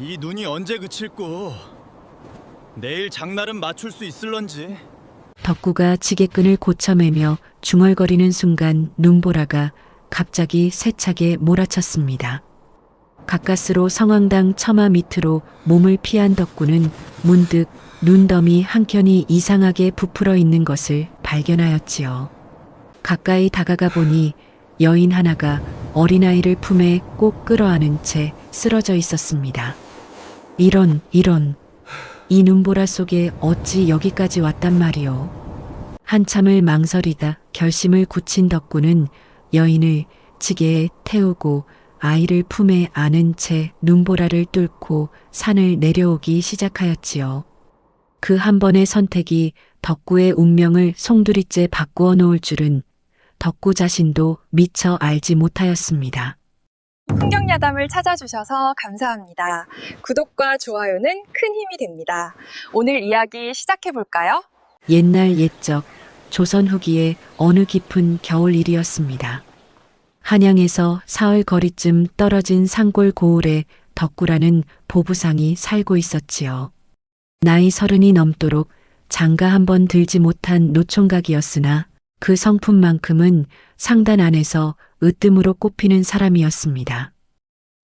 이 눈이 언제 그칠꼬? 내일 장날은 맞출 수 있을런지. 덕구가 지게끈을 고쳐매며 중얼거리는 순간 눈보라가 갑자기 세차게 몰아쳤습니다. 가까스로 성황당 처마 밑으로 몸을 피한 덕구는 문득 눈더미 한켠이 이상하게 부풀어 있는 것을 발견하였지요. 가까이 다가가 보니 여인 하나가 어린아이를 품에 꼭 끌어안은 채 쓰러져 있었습니다. 이런, 이 눈보라 속에 어찌 여기까지 왔단 말이오. 한참을 망설이다 결심을 굳힌 덕구는 여인을 지게에 태우고 아이를 품에 안은 채 눈보라를 뚫고 산을 내려오기 시작하였지요. 그 한 번의 선택이 덕구의 운명을 송두리째 바꾸어 놓을 줄은 덕구 자신도 미처 알지 못하였습니다. 풍경야담을 찾아주셔서 감사합니다. 구독과 좋아요는 큰 힘이 됩니다. 오늘 이야기 시작해볼까요? 옛날 옛적 조선 후기의 어느 깊은 겨울 일이었습니다. 한양에서 사흘 거리쯤 떨어진 산골 고을에 덕구라는 보부상이 살고 있었지요. 나이 30이 넘도록 장가 한 번 들지 못한 노총각이었으나 그 성품만큼은 상단 안에서 으뜸으로 꼽히는 사람이었습니다.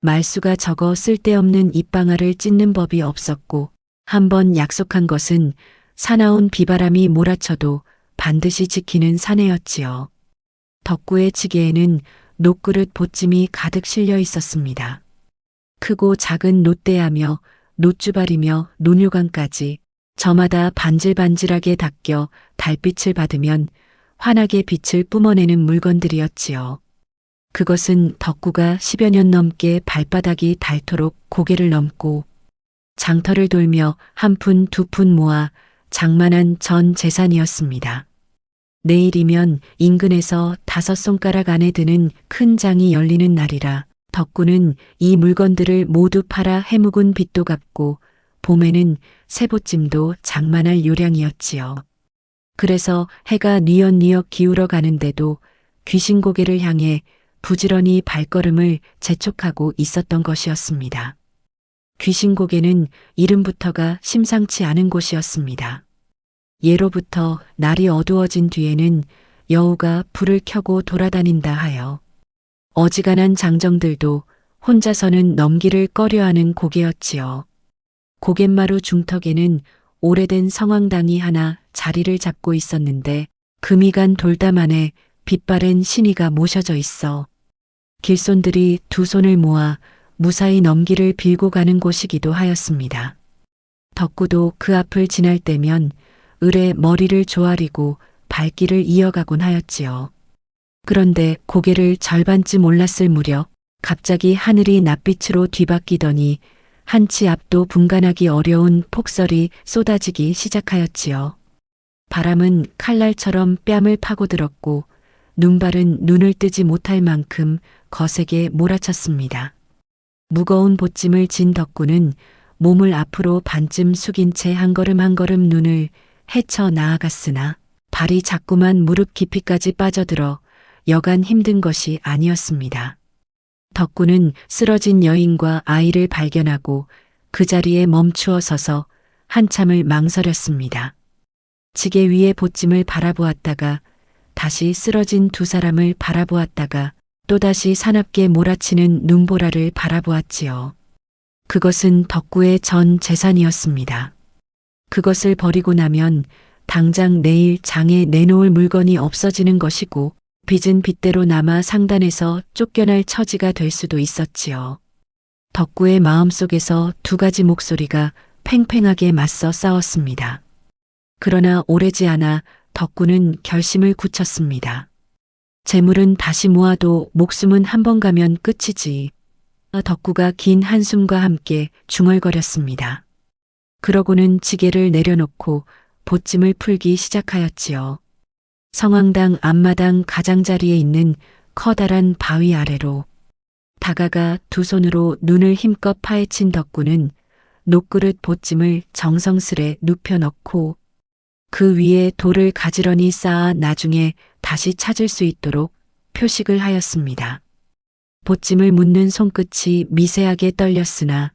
말수가 적어 쓸데없는 입방아를 찢는 법이 없었고 한 번 약속한 것은 사나운 비바람이 몰아쳐도 반드시 지키는 사내였지요. 덕구의 지게에는 놋그릇 보찜이 가득 실려 있었습니다. 크고 작은 놋대하며 놋주발이며 논요강까지 저마다 반질반질하게 닦여 달빛을 받으면 환하게 빛을 뿜어내는 물건들이었지요. 그것은 덕구가 10여 년 넘게 발바닥이 닳도록 고개를 넘고 장터를 돌며 한 푼 두 푼 모아 장만한 전 재산이었습니다. 내일이면 인근에서 5손가락 안에 드는 큰 장이 열리는 날이라 덕구는 이 물건들을 모두 팔아 해묵은 빚도 갚고 봄에는 새보찜도 장만할 요량이었지요. 그래서 해가 뉘엿뉘엿 기울어 가는데도 귀신고개를 향해 부지런히 발걸음을 재촉하고 있었던 것이었습니다. 귀신고개는 이름부터가 심상치 않은 곳이었습니다. 예로부터 날이 어두워진 뒤에는 여우가 불을 켜고 돌아다닌다 하여 어지간한 장정들도 혼자서는 넘기를 꺼려하는 고개였지요. 고갯마루 중턱에는 오래된 성황당이 하나 자리를 잡고 있었는데 금이 간 돌담 안에 빛바랜 신이가 모셔져 있어 길손들이 두 손을 모아 무사히 넘기를 빌고 가는 곳이기도 하였습니다. 덕구도 그 앞을 지날 때면 을에 머리를 조아리고 발길을 이어가곤 하였지요. 그런데 고개를 절반쯤 올랐을 무렵 갑자기 하늘이 낯빛으로 뒤바뀌더니 한치 앞도 분간하기 어려운 폭설이 쏟아지기 시작하였지요. 바람은 칼날처럼 뺨을 파고들었고 눈발은 눈을 뜨지 못할 만큼 거세게 몰아쳤습니다. 무거운 보찜을 진 덕구는 몸을 앞으로 반쯤 숙인 채 한 걸음 한 걸음 눈을 헤쳐 나아갔으나 발이 자꾸만 무릎 깊이까지 빠져들어 여간 힘든 것이 아니었습니다. 덕구는 쓰러진 여인과 아이를 발견하고 그 자리에 멈추어 서서 한참을 망설였습니다. 지게 위에 보찜을 바라보았다가 다시 쓰러진 두 사람을 바라보았다가 또다시 사납게 몰아치는 눈보라를 바라보았지요. 그것은 덕구의 전 재산이었습니다. 그것을 버리고 나면 당장 내일 장에 내놓을 물건이 없어지는 것이고 빚은 빚대로 남아 상단에서 쫓겨날 처지가 될 수도 있었지요. 덕구의 마음속에서 두 가지 목소리가 팽팽하게 맞서 싸웠습니다. 그러나 오래지 않아 덕구는 결심을 굳혔습니다. 재물은 다시 모아도 목숨은 한 번 가면 끝이지. 덕구가 긴 한숨과 함께 중얼거렸습니다. 그러고는 지게를 내려놓고 보찜을 풀기 시작하였지요. 성황당 앞마당 가장자리에 있는 커다란 바위 아래로 다가가 두 손으로 눈을 힘껏 파헤친 덕구는 놋그릇 보찜을 정성스레 눕혀넣고 그 위에 돌을 가지런히 쌓아 나중에 다시 찾을 수 있도록 표식을 하였습니다. 보찜을 묻는 손끝이 미세하게 떨렸으나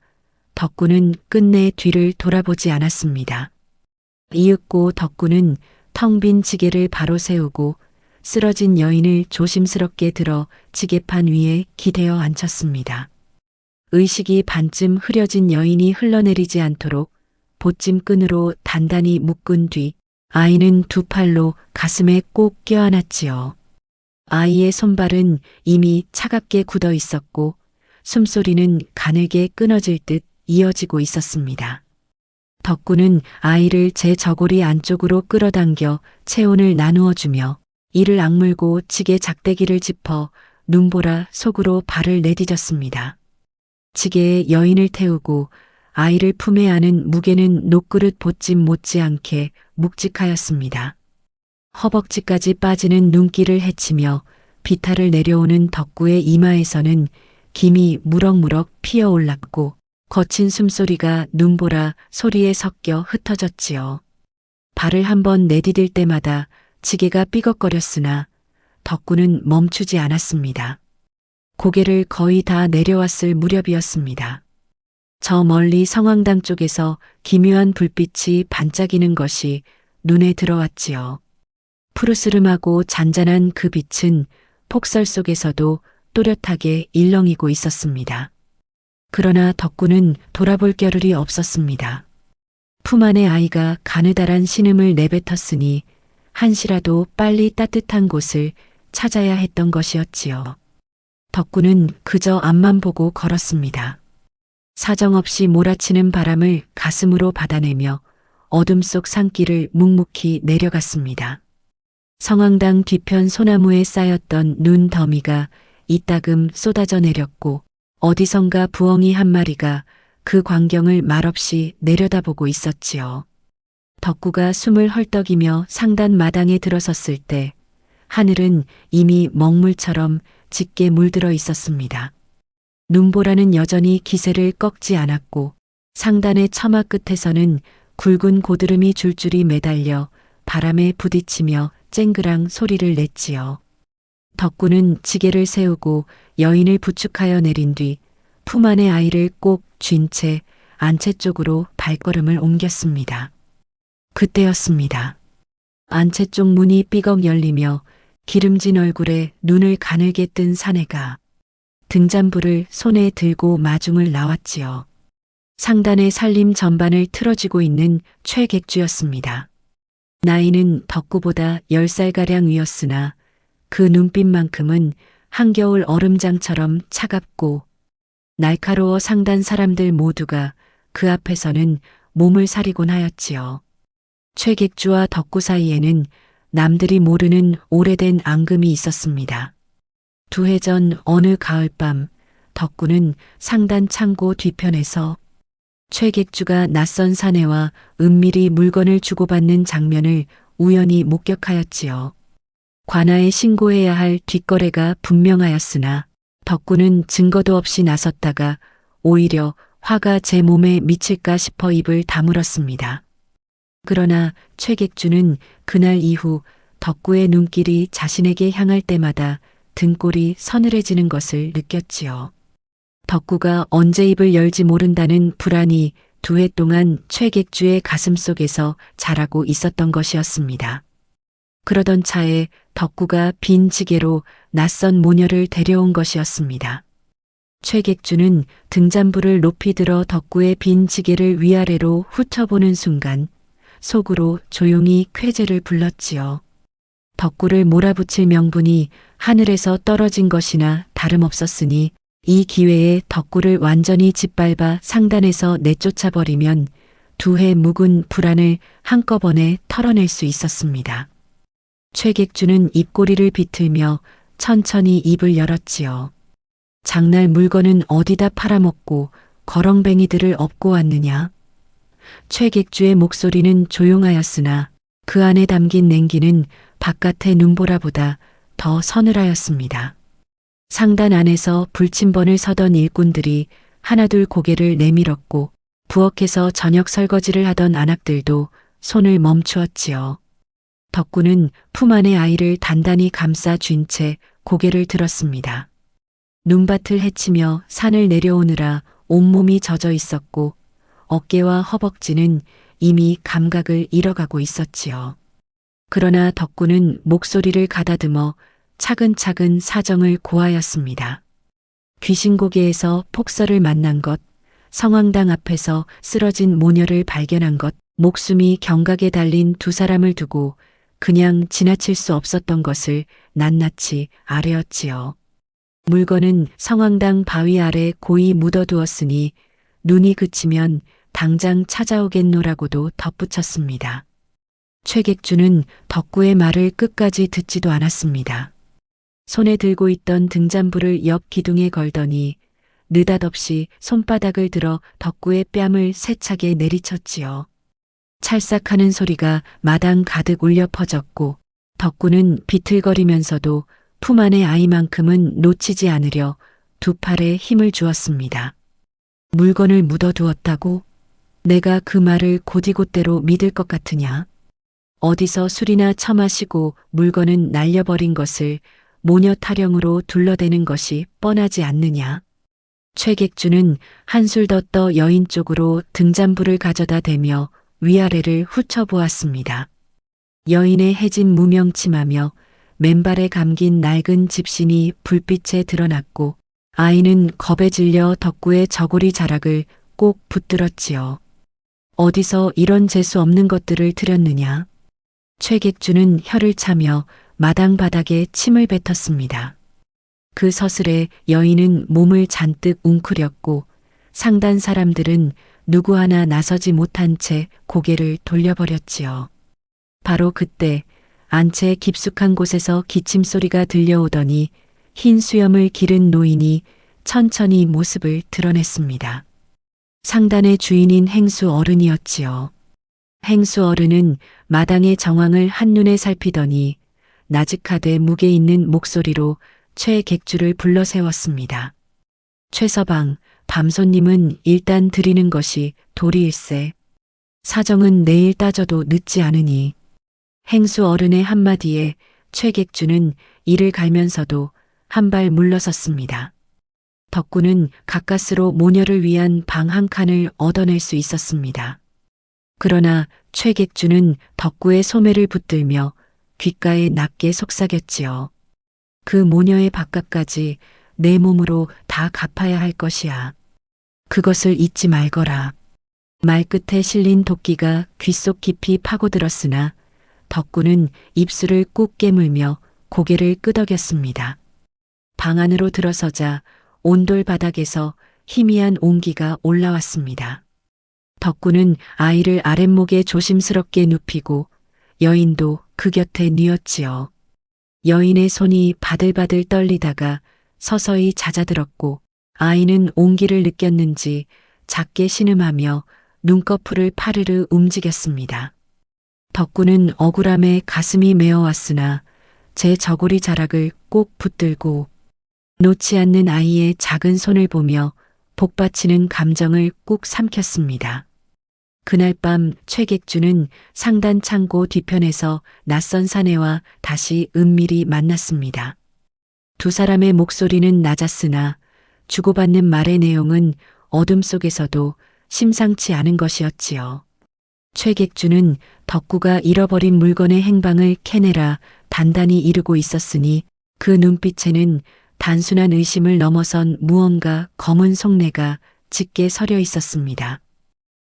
덕구는 끝내 뒤를 돌아보지 않았습니다. 이윽고 덕구는 텅 빈 지게를 바로 세우고 쓰러진 여인을 조심스럽게 들어 지게판 위에 기대어 앉혔습니다. 의식이 반쯤 흐려진 여인이 흘러내리지 않도록 보찜끈으로 단단히 묶은 뒤 아이는 두 팔로 가슴에 꼭 껴안았지요. 아이의 손발은 이미 차갑게 굳어 있었고 숨소리는 가늘게 끊어질 듯 이어지고 있었습니다. 덕구는 아이를 제 저고리 안쪽으로 끌어당겨 체온을 나누어 주며 이를 악물고 지게 작대기를 짚어 눈보라 속으로 발을 내디뎠습니다. 지게에 여인을 태우고 아이를 품에 안은 무게는 녹그릇 보찜 못지않게 묵직하였습니다. 허벅지까지 빠지는 눈길을 헤치며 비탈을 내려오는 덕구의 이마에서는 김이 무럭무럭 피어올랐고 거친 숨소리가 눈보라 소리에 섞여 흩어졌지요. 발을 한번 내디딜 때마다 지게가 삐걱거렸으나 덕구는 멈추지 않았습니다. 고개를 거의 다 내려왔을 무렵이었습니다. 저 멀리 성황당 쪽에서 기묘한 불빛이 반짝이는 것이 눈에 들어왔지요. 푸르스름하고 잔잔한 그 빛은 폭설 속에서도 또렷하게 일렁이고 있었습니다. 그러나 덕구는 돌아볼 겨를이 없었습니다. 품 안의 아이가 가느다란 신음을 내뱉었으니 한시라도 빨리 따뜻한 곳을 찾아야 했던 것이었지요. 덕구는 그저 앞만 보고 걸었습니다. 사정없이 몰아치는 바람을 가슴으로 받아내며 어둠 속 산길을 묵묵히 내려갔습니다. 성황당 뒤편 소나무에 쌓였던 눈 더미가 이따금 쏟아져 내렸고 어디선가 부엉이 한 마리가 그 광경을 말없이 내려다보고 있었지요. 덕구가 숨을 헐떡이며 상단 마당에 들어섰을 때 하늘은 이미 먹물처럼 짙게 물들어 있었습니다. 눈보라는 여전히 기세를 꺾지 않았고 상단의 처마 끝에서는 굵은 고드름이 줄줄이 매달려 바람에 부딪히며 쨍그랑 소리를 냈지요. 덕구는 지게를 세우고 여인을 부축하여 내린 뒤 품 안의 아이를 꼭 쥔 채 안채 쪽으로 발걸음을 옮겼습니다. 그때였습니다. 안채 쪽 문이 삐걱 열리며 기름진 얼굴에 눈을 가늘게 뜬 사내가 등잔불을 손에 들고 마중을 나왔지요. 상단의 살림 전반을 틀어쥐고 있는 최객주였습니다. 나이는 덕구보다 10살가량 위였으나 그 눈빛만큼은 한겨울 얼음장처럼 차갑고 날카로워 상단 사람들 모두가 그 앞에서는 몸을 사리곤 하였지요. 최객주와 덕구 사이에는 남들이 모르는 오래된 앙금이 있었습니다. 2해 전 어느 가을밤 덕구는 상단 창고 뒤편에서 최객주가 낯선 사내와 은밀히 물건을 주고받는 장면을 우연히 목격하였지요. 관아에 신고해야 할 뒷거래가 분명하였으나 덕구는 증거도 없이 나섰다가 오히려 화가 제 몸에 미칠까 싶어 입을 다물었습니다. 그러나 최객주는 그날 이후 덕구의 눈길이 자신에게 향할 때마다 등골이 서늘해지는 것을 느꼈지요. 덕구가 언제 입을 열지 모른다는 불안이 2해 동안 최객주의 가슴속에서 자라고 있었던 것이었습니다. 그러던 차에 덕구가 빈 지게로 낯선 모녀를 데려온 것이었습니다. 최객주는 등잔불을 높이 들어 덕구의 빈 지게를 위아래로 훑어보는 순간 속으로 조용히 쾌재를 불렀지요. 덕구를 몰아붙일 명분이 하늘에서 떨어진 것이나 다름없었으니 이 기회에 덕구를 완전히 짓밟아 상단에서 내쫓아버리면 2해 묵은 불안을 한꺼번에 털어낼 수 있었습니다. 최객주는 입꼬리를 비틀며 천천히 입을 열었지요. 장날 물건은 어디다 팔아먹고 거렁뱅이들을 업고 왔느냐? 최객주의 목소리는 조용하였으나 그 안에 담긴 냉기는 바깥의 눈보라보다 더 서늘하였습니다. 상단 안에서 불침번을 서던 일꾼들이 하나둘 고개를 내밀었고 부엌에서 저녁 설거지를 하던 아낙들도 손을 멈추었지요. 덕구는 품 안의 아이를 단단히 감싸 쥔 채 고개를 들었습니다. 눈밭을 헤치며 산을 내려오느라 온몸이 젖어 있었고 어깨와 허벅지는 이미 감각을 잃어가고 있었지요. 그러나 덕구는 목소리를 가다듬어 차근차근 사정을 고하였습니다. 귀신고개에서 폭설을 만난 것, 성황당 앞에서 쓰러진 모녀를 발견한 것, 목숨이 경각에 달린 두 사람을 두고 그냥 지나칠 수 없었던 것을 낱낱이 아뢰었지요. 물건은 성황당 바위 아래 고이 묻어두었으니 눈이 그치면 당장 찾아오겠노라고도 덧붙였습니다. 최객주는 덕구의 말을 끝까지 듣지도 않았습니다. 손에 들고 있던 등잔불을 옆 기둥에 걸더니 느닷없이 손바닥을 들어 덕구의 뺨을 세차게 내리쳤지요. 찰싹하는 소리가 마당 가득 울려 퍼졌고 덕구는 비틀거리면서도 품 안의 아이만큼은 놓치지 않으려 두 팔에 힘을 주었습니다. 물건을 묻어두었다고? 내가 그 말을 곧이곧대로 믿을 것 같으냐? 어디서 술이나 처마시고 물건은 날려버린 것을 모녀 타령으로 둘러대는 것이 뻔하지 않느냐? 최객주는 한술 더 떠 여인 쪽으로 등잔불을 가져다 대며 위아래를 훑어보았습니다. 여인의 해진 무명치마며 맨발에 감긴 낡은 집신이 불빛에 드러났고 아이는 겁에 질려 덕구의 저고리 자락을 꼭 붙들었지요. 어디서 이런 재수 없는 것들을 들였느냐? 최객주는 혀를 차며 마당 바닥에 침을 뱉었습니다. 그 서슬에 여인은 몸을 잔뜩 웅크렸고 상단 사람들은 누구 하나 나서지 못한 채 고개를 돌려버렸지요. 바로 그때 안채 깊숙한 곳에서 기침소리가 들려오더니 흰 수염을 기른 노인이 천천히 모습을 드러냈습니다. 상단의 주인인 행수 어른이었지요. 행수 어른은 마당의 정황을 한눈에 살피더니 나직하되 무게 있는 목소리로 최객주를 불러 세웠습니다. 최서방, 밤손님은 일단 드리는 것이 도리일세. 사정은 내일 따져도 늦지 않으니. 행수 어른의 한마디에 최객주는 이를 갈면서도 한 발 물러섰습니다. 덕구는 가까스로 모녀를 위한 방 한 칸을 얻어낼 수 있었습니다. 그러나 최객주는 덕구의 소매를 붙들며 귓가에 낮게 속삭였지요. 그 모녀의 밥값까지 내 몸으로 다 갚아야 할 것이야. 그것을 잊지 말거라. 말끝에 실린 도끼가 귓속 깊이 파고들었으나 덕구는 입술을 꾹 깨물며 고개를 끄덕였습니다. 방 안으로 들어서자 온돌 바닥에서 희미한 온기가 올라왔습니다. 덕구는 아이를 아랫목에 조심스럽게 눕히고 여인도 그 곁에 뉘었지요. 여인의 손이 바들바들 떨리다가 서서히 잦아들었고 아이는 온기를 느꼈는지 작게 신음하며 눈꺼풀을 파르르 움직였습니다. 덕구는 억울함에 가슴이 메어왔으나 제 저고리 자락을 꼭 붙들고 놓지 않는 아이의 작은 손을 보며 복받치는 감정을 꾹 삼켰습니다. 그날 밤 최객주는 상단 창고 뒤편에서 낯선 사내와 다시 은밀히 만났습니다. 두 사람의 목소리는 낮았으나 주고받는 말의 내용은 어둠 속에서도 심상치 않은 것이었지요. 최객주는 덕구가 잃어버린 물건의 행방을 캐내라 단단히 이르고 있었으니 그 눈빛에는 단순한 의심을 넘어선 무언가 검은 속내가 짙게 서려 있었습니다.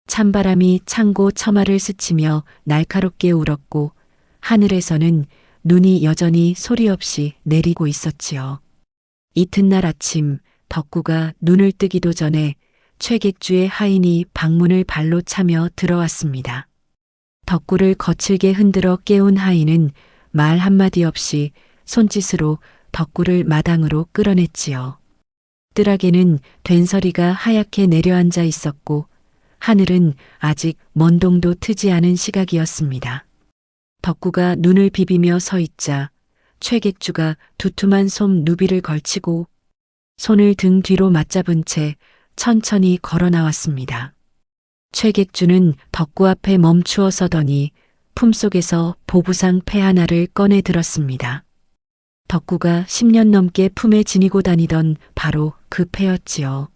찬바람이 창고 처마를 스치며 날카롭게 울었고 하늘에서는 눈이 여전히 소리 없이 내리고 있었지요. 이튿날 아침 덕구가 눈을 뜨기도 전에 최객주의 하인이 방문을 발로 차며 들어왔습니다. 덕구를 거칠게 흔들어 깨운 하인은 말 한마디 없이 손짓으로 덕구를 마당으로 끌어냈지요. 뜰하게는 된서리가 하얗게 내려앉아 있었고 하늘은 아직 먼동도 트지 않은 시각이었습니다. 덕구가 눈을 비비며 서 있자 최객주가 두툼한 솜 누비를 걸치고 손을 등 뒤로 맞잡은 채 천천히 걸어 나왔습니다. 최객주는 덕구 앞에 멈추어 서더니 품속에서 보부상 패 하나를 꺼내 들었습니다. 덕구가 10년 넘게 품에 지니고 다니던 바로 그 패였지요.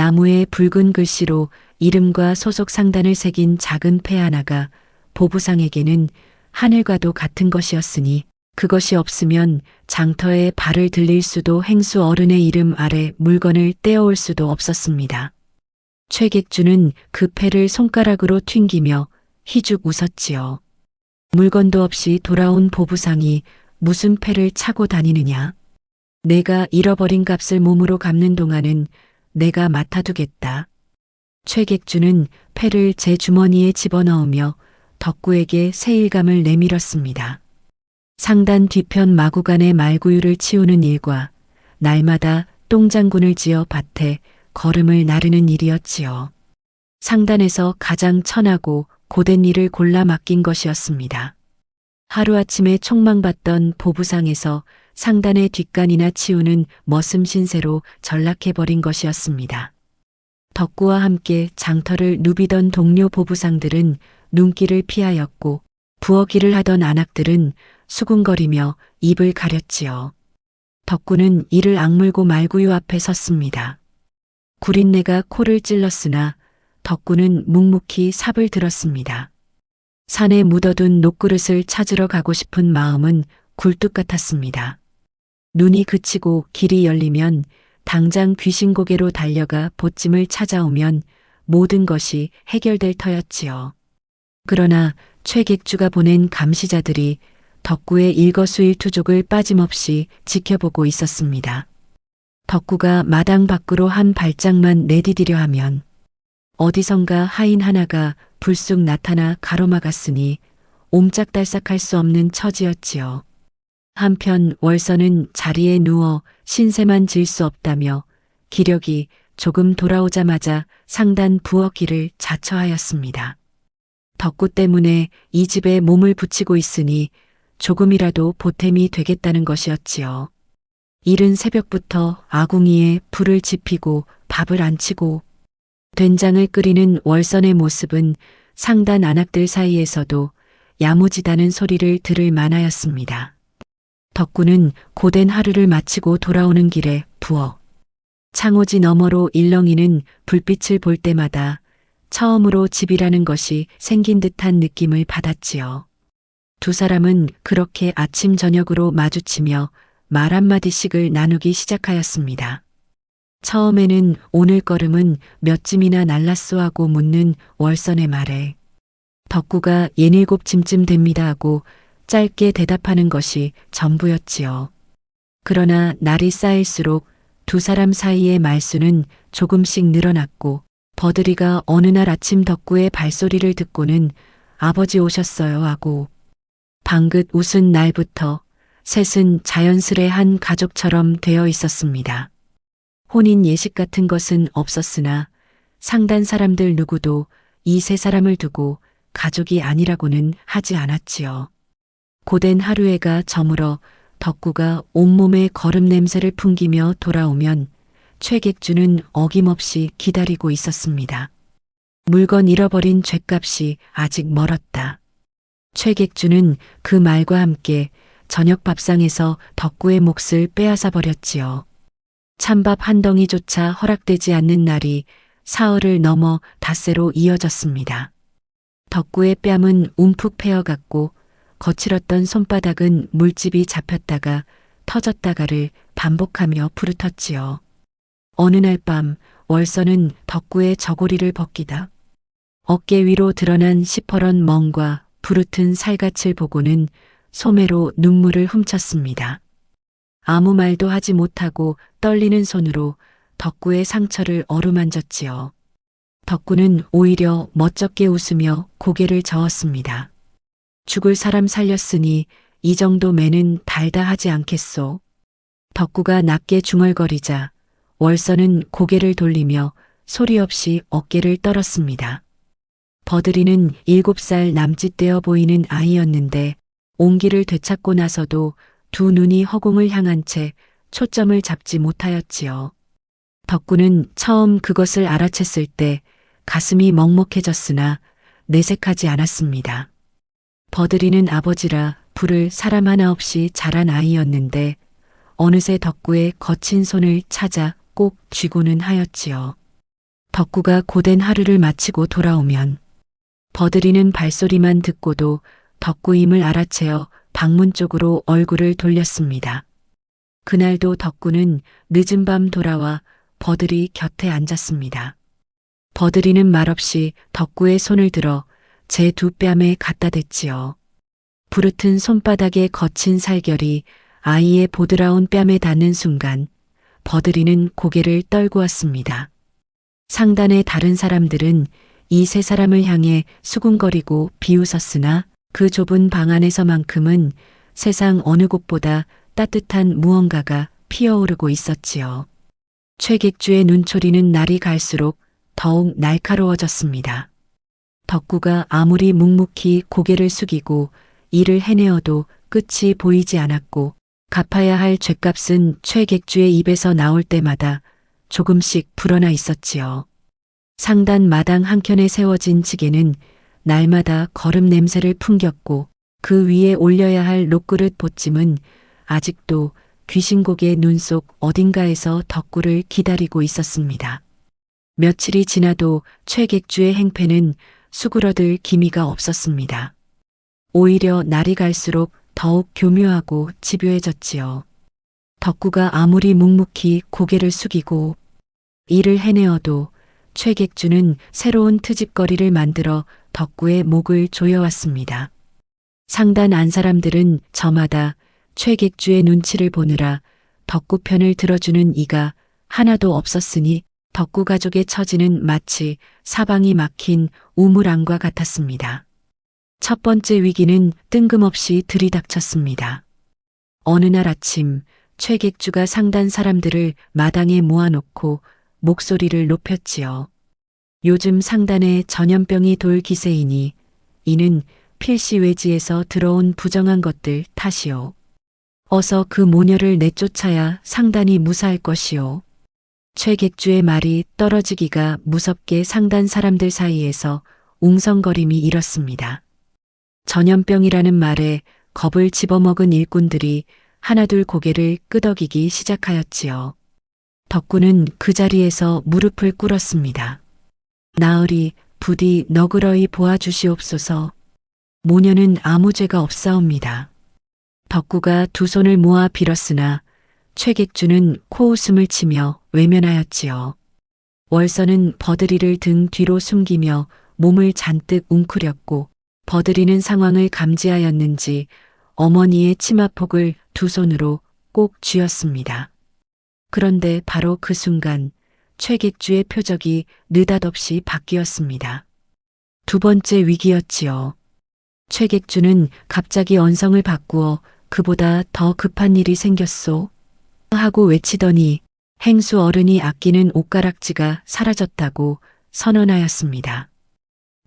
나무에 붉은 글씨로 이름과 소속 상단을 새긴 작은 패 하나가 보부상에게는 하늘과도 같은 것이었으니 그것이 없으면 장터에 발을 들릴 수도 행수 어른의 이름 아래 물건을 떼어올 수도 없었습니다. 최객주는 그 패를 손가락으로 튕기며 희죽 웃었지요. 물건도 없이 돌아온 보부상이 무슨 패를 차고 다니느냐. 내가 잃어버린 값을 몸으로 갚는 동안은 내가 맡아두겠다. 최객주는 패를 제 주머니에 집어넣으며 덕구에게 세일감을 내밀었습니다. 상단 뒤편 마구간의 말구유를 치우는 일과 날마다 똥장군을 지어 밭에 거름을 나르는 일이었지요. 상단에서 가장 천하고 고된 일을 골라 맡긴 것이었습니다. 하루아침에 촉망받던 보부상에서 상단의 뒷간이나 치우는 머슴 신세로 전락해버린 것이었습니다. 덕구와 함께 장터를 누비던 동료 보부상들은 눈길을 피하였고 부엌일을 하던 안악들은 수군거리며 입을 가렸지요. 덕구는 이를 악물고 말구유 앞에 섰습니다. 구린내가 코를 찔렀으나 덕구는 묵묵히 삽을 들었습니다. 산에 묻어둔 녹그릇을 찾으러 가고 싶은 마음은 굴뚝 같았습니다. 눈이 그치고 길이 열리면 당장 귀신고개로 달려가 보찜을 찾아오면 모든 것이 해결될 터였지요. 그러나 최객주가 보낸 감시자들이 덕구의 일거수일투족을 빠짐없이 지켜보고 있었습니다. 덕구가 마당 밖으로 한 발짝만 내디디려 하면 어디선가 하인 하나가 불쑥 나타나 가로막았으니 옴짝달싹할 수 없는 처지였지요. 한편 월서는 자리에 누워 신세만 질 수 없다며 기력이 조금 돌아오자마자 상단 부엌일을 자처하였습니다. 덕구 때문에 이 집에 몸을 붙이고 있으니 조금이라도 보탬이 되겠다는 것이었지요. 이른 새벽부터 아궁이에 불을 지피고 밥을 안 치고 된장을 끓이는 월선의 모습은 상단 안악들 사이에서도 야무지다는 소리를 들을 만하였습니다. 덕구는 고된 하루를 마치고 돌아오는 길에 부엌 창호지 너머로 일렁이는 불빛을 볼 때마다 처음으로 집이라는 것이 생긴 듯한 느낌을 받았지요. 두 사람은 그렇게 아침 저녁으로 마주치며 말 한마디씩을 나누기 시작하였습니다. 처음에는 오늘 걸음은 몇 짐이나 날랐소 하고 묻는 월선의 말에 덕구가 6-7짐 됩니다 하고 짧게 대답하는 것이 전부였지요. 그러나 날이 쌓일수록 두 사람 사이의 말수는 조금씩 늘어났고 버들이가 어느 날 아침 덕구의 발소리를 듣고는 아버지 오셨어요 하고 방긋 웃은 날부터 셋은 자연스레 한 가족처럼 되어 있었습니다. 혼인 예식 같은 것은 없었으나 상단 사람들 누구도 이 세 사람을 두고 가족이 아니라고는 하지 않았지요. 고된 하루해가 저물어 덕구가 온몸에 거름 냄새를 풍기며 돌아오면 최객주는 어김없이 기다리고 있었습니다. 물건 잃어버린 죗값이 아직 멀었다. 최객주는 그 말과 함께 저녁 밥상에서 덕구의 몫을 빼앗아 버렸지요. 찬밥 한 덩이조차 허락되지 않는 날이 사흘을 넘어 닷새로 이어졌습니다. 덕구의 뺨은 움푹 패여갔고 거칠었던 손바닥은 물집이 잡혔다가 터졌다가를 반복하며 부르텄지요. 어느 날 밤 월서는 덕구의 저고리를 벗기다 어깨 위로 드러난 시퍼런 멍과 부르튼 살갗을 보고는 소매로 눈물을 훔쳤습니다. 아무 말도 하지 못하고 떨리는 손으로 덕구의 상처를 어루만졌지요. 덕구는 오히려 멋쩍게 웃으며 고개를 저었습니다. 죽을 사람 살렸으니 이 정도 매는 달다 하지 않겠소. 덕구가 낮게 중얼거리자 월서는 고개를 돌리며 소리 없이 어깨를 떨었습니다. 버들이는 7살 남짓되어 보이는 아이였는데 온기를 되찾고 나서도 두 눈이 허공을 향한 채 초점을 잡지 못하였지요. 덕구는 처음 그것을 알아챘을 때 가슴이 먹먹해졌으나 내색하지 않았습니다. 버들이는 아버지라 부를 사람 하나 없이 자란 아이였는데 어느새 덕구의 거친 손을 찾아 꼭 쥐고는 하였지요. 덕구가 고된 하루를 마치고 돌아오면 버들이는 발소리만 듣고도 덕구임을 알아채어 방문 쪽으로 얼굴을 돌렸습니다. 그날도 덕구는 늦은 밤 돌아와 버들이 곁에 앉았습니다. 버들이는 말없이 덕구의 손을 들어 제 두 뺨에 갖다 댔지요. 부르튼 손바닥의 거친 살결이 아이의 보드라운 뺨에 닿는 순간 버들이는 고개를 떨구었습니다. 상단의 다른 사람들은 이 세 사람을 향해 수군거리고 비웃었으나 그 좁은 방 안에서만큼은 세상 어느 곳보다 따뜻한 무언가가 피어오르고 있었지요. 최객주의 눈초리는 날이 갈수록 더욱 날카로워졌습니다. 덕구가 아무리 묵묵히 고개를 숙이고 일을 해내어도 끝이 보이지 않았고 갚아야 할 죗값은 최객주의 입에서 나올 때마다 조금씩 불어나 있었지요. 상단 마당 한켠에 세워진 지게는 날마다 거름 냄새를 풍겼고 그 위에 올려야 할 녹그릇 보찜은 아직도 귀신고개 눈 속 어딘가에서 덕구를 기다리고 있었습니다. 며칠이 지나도 최객주의 행패는 수그러들 기미가 없었습니다. 오히려 날이 갈수록 더욱 교묘하고 집요해졌지요. 덕구가 아무리 묵묵히 고개를 숙이고 일을 해내어도 최객주는 새로운 트집거리를 만들어 덕구의 목을 조여왔습니다. 상단 안 사람들은 저마다 최객주의 눈치를 보느라 덕구 편을 들어주는 이가 하나도 없었으니 덕구 가족의 처지는 마치 사방이 막힌 우물안과 같았습니다. 첫 번째 위기는 뜬금없이 들이닥쳤습니다. 어느 날 아침 최객주가 상단 사람들을 마당에 모아놓고 목소리를 높였지요. 요즘 상단에 전염병이 돌 기세이니 이는 필시 외지에서 들어온 부정한 것들 탓이요. 어서 그 모녀를 내쫓아야 상단이 무사할 것이요. 최객주의 말이 떨어지기가 무섭게 상단 사람들 사이에서 웅성거림이 일었습니다. 전염병이라는 말에 겁을 집어먹은 일꾼들이 하나둘 고개를 끄덕이기 시작하였지요. 덕구는 그 자리에서 무릎을 꿇었습니다. 나으리 부디 너그러이 보아주시옵소서. 모녀는 아무 죄가 없사옵니다. 덕구가 두 손을 모아 빌었으나 최객주는 코웃음을 치며 외면하였지요. 월서는 버들이를 등 뒤로 숨기며 몸을 잔뜩 웅크렸고 버들이는 상황을 감지하였는지 어머니의 치마폭을 두 손으로 꼭 쥐었습니다. 그런데 바로 그 순간 최객주의 표적이 느닷없이 바뀌었습니다. 두 번째 위기였지요. 최객주는 갑자기 언성을 바꾸어 그보다 더 급한 일이 생겼소 하고 외치더니 행수 어른이 아끼는 옷가락지가 사라졌다고 선언하였습니다.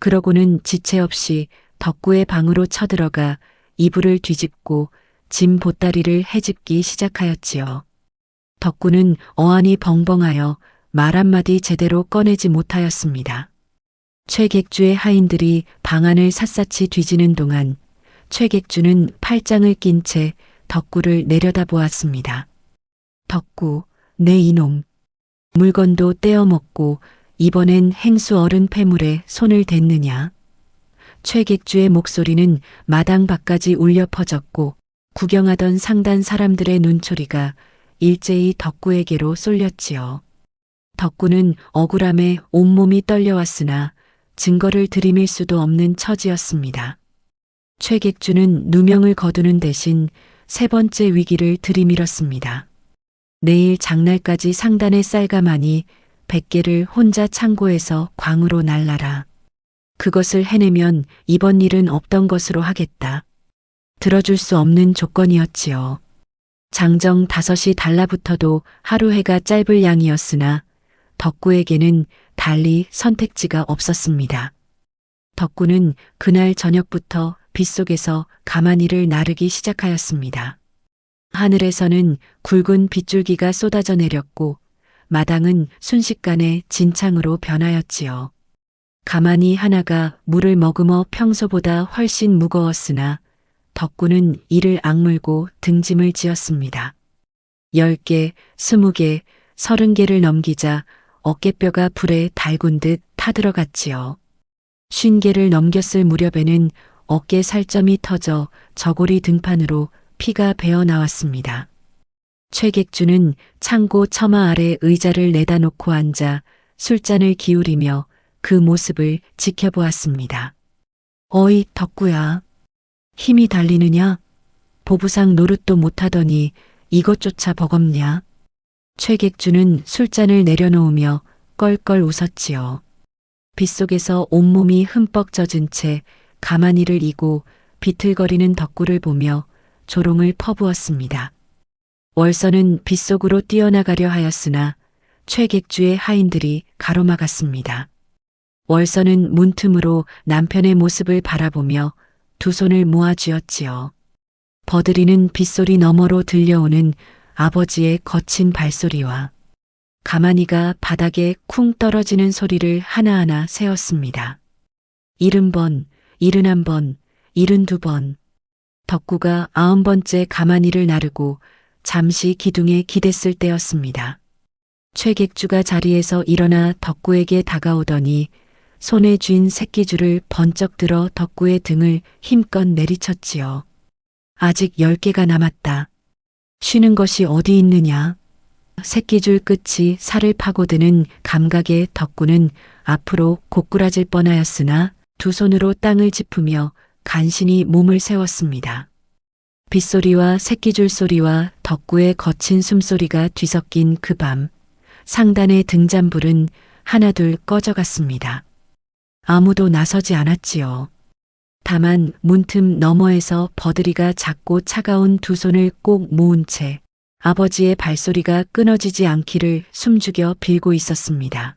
그러고는 지체 없이 덕구의 방으로 쳐들어가 이불을 뒤집고 짐 보따리를 헤집기 시작하였지요. 덕구는 어안이 벙벙하여 말 한마디 제대로 꺼내지 못하였습니다. 최객주의 하인들이 방 안을 샅샅이 뒤지는 동안 최객주는 팔짱을 낀 채 덕구를 내려다보았습니다. 덕구, 내 이놈. 물건도 떼어먹고 이번엔 행수 어른 폐물에 손을 댔느냐. 최객주의 목소리는 마당 밖까지 울려 퍼졌고 구경하던 상단 사람들의 눈초리가 일제히 덕구에게로 쏠렸지요. 덕구는 억울함에 온몸이 떨려왔으나 증거를 들이밀 수도 없는 처지였습니다. 최객주는 누명을 거두는 대신 세 번째 위기를 들이밀었습니다. 내일 장날까지 상단에 쌀가마니 100개를 혼자 창고에서 광으로 날라라. 그것을 해내면 이번 일은 없던 것으로 하겠다. 들어줄 수 없는 조건이었지요. 장정 5이 달라붙어도 하루 해가 짧을 양이었으나 덕구에게는 달리 선택지가 없었습니다. 덕구는 그날 저녁부터 빗속에서 가마니를 나르기 시작하였습니다. 하늘에서는 굵은 빗줄기가 쏟아져 내렸고 마당은 순식간에 진창으로 변하였지요. 가마니 하나가 물을 머금어 평소보다 훨씬 무거웠으나 덕구는 이를 악물고 등짐을 지었습니다. 10개, 20개, 30개를 넘기자 어깨뼈가 불에 달군 듯 타들어갔지요. 50개를 넘겼을 무렵에는 어깨 살점이 터져 저고리 등판으로 피가 배어 나왔습니다. 최객주는 창고 처마 아래 의자를 내다 놓고 앉아 술잔을 기울이며 그 모습을 지켜보았습니다. 어이, 덕구야. 힘이 달리느냐? 보부상 노릇도 못하더니 이것조차 버겁냐? 최객주는 술잔을 내려놓으며 껄껄 웃었지요. 빗속에서 온몸이 흠뻑 젖은 채 가마니를 이고 비틀거리는 덕구를 보며 조롱을 퍼부었습니다. 월서는 빗속으로 뛰어나가려 하였으나 최객주의 하인들이 가로막았습니다. 월서는 문틈으로 남편의 모습을 바라보며 두 손을 모아 쥐었지요. 버들이는 빗소리 너머로 들려오는 아버지의 거친 발소리와 가마니가 바닥에 쿵 떨어지는 소리를 하나하나 세었습니다. 70번, 71번, 72번. 덕구가 90번째 가마니를 나르고 잠시 기둥에 기댔을 때였습니다. 최객주가 자리에서 일어나 덕구에게 다가오더니 손에 쥔 새끼줄을 번쩍 들어 덕구의 등을 힘껏 내리쳤지요. 아직 10개가 남았다. 쉬는 것이 어디 있느냐. 새끼줄 끝이 살을 파고드는 감각에 덕구는 앞으로 고꾸라질 뻔하였으나 두 손으로 땅을 짚으며 간신히 몸을 세웠습니다. 빗소리와 새끼줄 소리와 덕구의 거친 숨소리가 뒤섞인 그 밤, 상단의 등잔불은 하나둘 꺼져갔습니다. 아무도 나서지 않았지요. 다만 문틈 너머에서 버들이가 작고 차가운 두 손을 꼭 모은 채 아버지의 발소리가 끊어지지 않기를 숨죽여 빌고 있었습니다.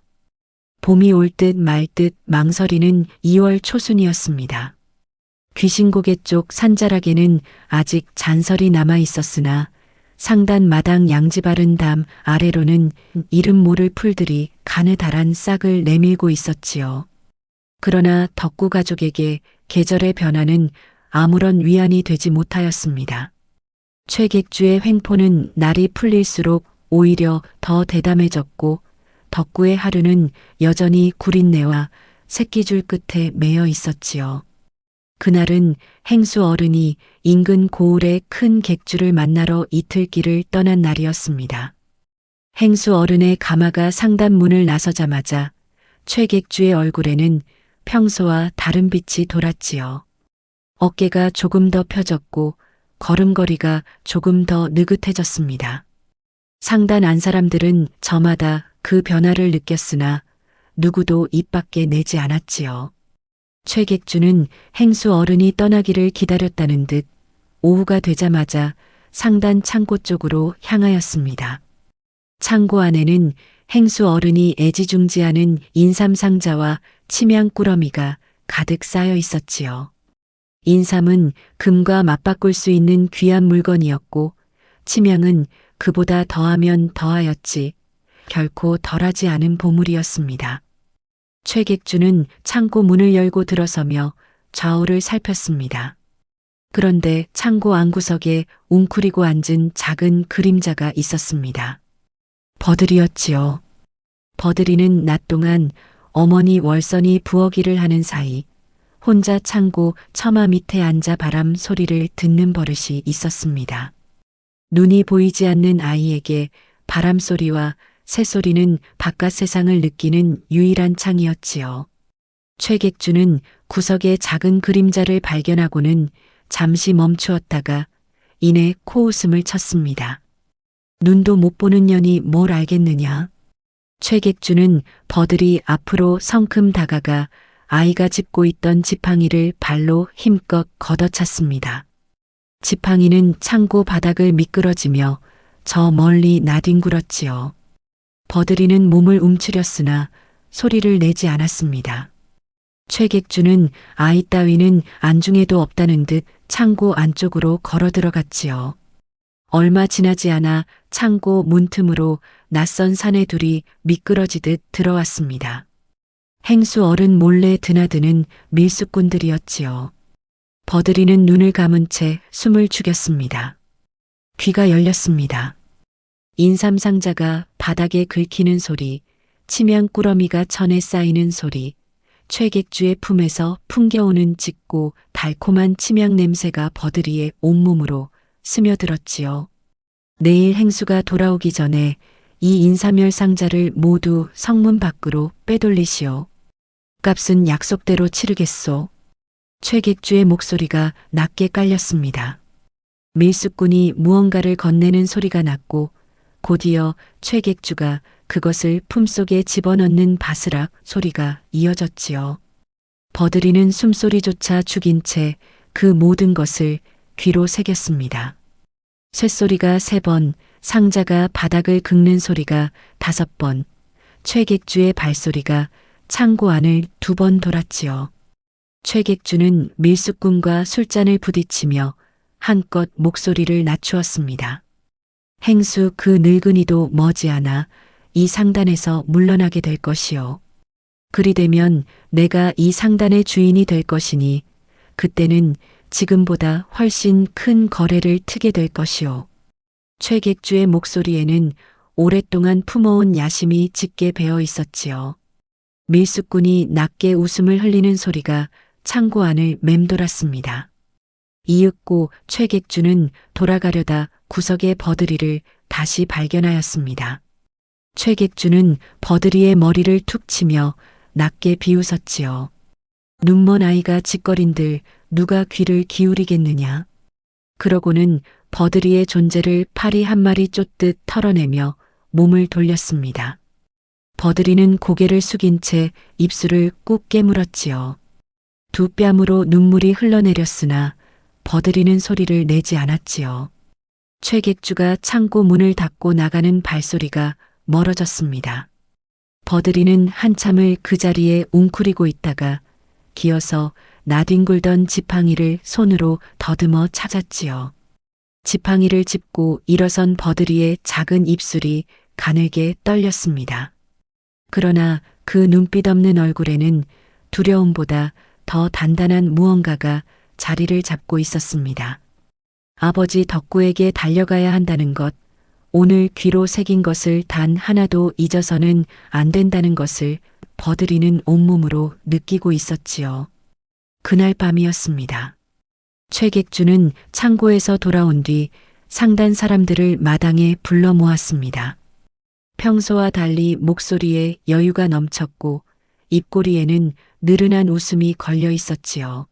봄이 올 듯 말 듯 망설이는 2월 초순이었습니다. 귀신고개 쪽 산자락에는 아직 잔설이 남아 있었으나 상단 마당 양지바른 담 아래로는 이름 모를 풀들이 가느다란 싹을 내밀고 있었지요. 그러나 덕구 가족에게 계절의 변화는 아무런 위안이 되지 못하였습니다. 최객주의 횡포는 날이 풀릴수록 오히려 더 대담해졌고 덕구의 하루는 여전히 구린내와 새끼줄 끝에 매여 있었지요. 그날은 행수 어른이 인근 고을의 큰 객주를 만나러 이틀길을 떠난 날이었습니다. 행수 어른의 가마가 상단 문을 나서자마자 최객주의 얼굴에는 평소와 다른 빛이 돌았지요. 어깨가 조금 더 펴졌고 걸음걸이가 조금 더 느긋해졌습니다. 상단 안 사람들은 저마다 그 변화를 느꼈으나 누구도 입 밖에 내지 않았지요. 최객주는 행수 어른이 떠나기를 기다렸다는 듯 오후가 되자마자 상단 창고 쪽으로 향하였습니다. 창고 안에는 행수 어른이 애지중지하는 인삼상자와 침향꾸러미가 가득 쌓여 있었지요. 인삼은 금과 맞바꿀 수 있는 귀한 물건이었고 침향은 그보다 더하면 더하였지 결코 덜하지 않은 보물이었습니다. 최객주는 창고 문을 열고 들어서며 좌우를 살폈습니다. 그런데 창고 안구석에 웅크리고 앉은 작은 그림자가 있었습니다. 버들이었지요. 버들이는 낮 동안 어머니 월선이 부엌일을 하는 사이 혼자 창고 처마 밑에 앉아 바람 소리를 듣는 버릇이 있었습니다. 눈이 보이지 않는 아이에게 바람 소리와 새소리는 바깥 세상을 느끼는 유일한 창이었지요. 최객주는 구석에 작은 그림자를 발견하고는 잠시 멈추었다가 이내 코웃음을 쳤습니다. 눈도 못 보는 년이 뭘 알겠느냐. 최객주는 버들이 앞으로 성큼 다가가 아이가 짚고 있던 지팡이를 발로 힘껏 걷어찼습니다. 지팡이는 창고 바닥을 미끄러지며 저 멀리 나뒹굴었지요. 버들이는 몸을 움츠렸으나 소리를 내지 않았습니다. 최객주는 아이 따위는 안중에도 없다는 듯 창고 안쪽으로 걸어 들어갔지요. 얼마 지나지 않아 창고 문틈으로 낯선 사내 둘이 미끄러지듯 들어왔습니다. 행수 어른 몰래 드나드는 밀수꾼들이었지요. 버들이는 눈을 감은 채 숨을 죽였습니다. 귀가 열렸습니다. 인삼상자가 바닥에 긁히는 소리, 치명 꾸러미가 천에 쌓이는 소리, 최객주의 품에서 풍겨오는 짙고 달콤한 치명 냄새가 버드리의 온몸으로 스며들었지요. 내일 행수가 돌아오기 전에 이 인사멸 상자를 모두 성문 밖으로 빼돌리시오. 값은 약속대로 치르겠소. 최객주의 목소리가 낮게 깔렸습니다. 밀수꾼이 무언가를 건네는 소리가 났고 곧이어 최객주가 그것을 품속에 집어넣는 바스락 소리가 이어졌지요. 버드리는 숨소리조차 죽인 채 그 모든 것을 귀로 새겼습니다. 쇳소리가 3번, 상자가 바닥을 긁는 소리가 5번, 최객주의 발소리가 창고 안을 2번 돌았지요. 최객주는 밀수꾼과 술잔을 부딪히며 한껏 목소리를 낮추었습니다. 행수 그 늙은이도 머지않아 이 상단에서 물러나게 될 것이요. 그리 되면 내가 이 상단의 주인이 될 것이니 그때는 지금보다 훨씬 큰 거래를 트게 될 것이요. 최객주의 목소리에는 오랫동안 품어온 야심이 짙게 배어 있었지요. 밀수꾼이 낮게 웃음을 흘리는 소리가 창고 안을 맴돌았습니다. 이윽고 최객주는 돌아가려다 구석의 버드리를 다시 발견하였습니다. 최객주는 버드리의 머리를 툭 치며 낮게 비웃었지요. 눈먼 아이가 짓거린들 누가 귀를 기울이겠느냐. 그러고는 버드리의 존재를 파리 한 마리 쫓듯 털어내며 몸을 돌렸습니다. 버드리는 고개를 숙인 채 입술을 꾹 깨물었지요. 두 뺨으로 눈물이 흘러내렸으나 버드리는 소리를 내지 않았지요. 최객주가 창고 문을 닫고 나가는 발소리가 멀어졌습니다. 버드리는 한참을 그 자리에 웅크리고 있다가 기어서 나뒹굴던 지팡이를 손으로 더듬어 찾았지요. 지팡이를 짚고 일어선 버드리의 작은 입술이 가늘게 떨렸습니다. 그러나 그 눈빛 없는 얼굴에는 두려움보다 더 단단한 무언가가 자리를 잡고 있었습니다. 아버지 덕구에게 달려가야 한다는 것, 오늘 귀로 새긴 것을 단 하나도 잊어서는 안 된다는 것을 버드리는 온몸으로 느끼고 있었지요. 그날 밤이었습니다. 최객주는 창고에서 돌아온 뒤 상단 사람들을 마당에 불러 모았습니다. 평소와 달리 목소리에 여유가 넘쳤고 입꼬리에는 느른한 웃음이 걸려 있었지요.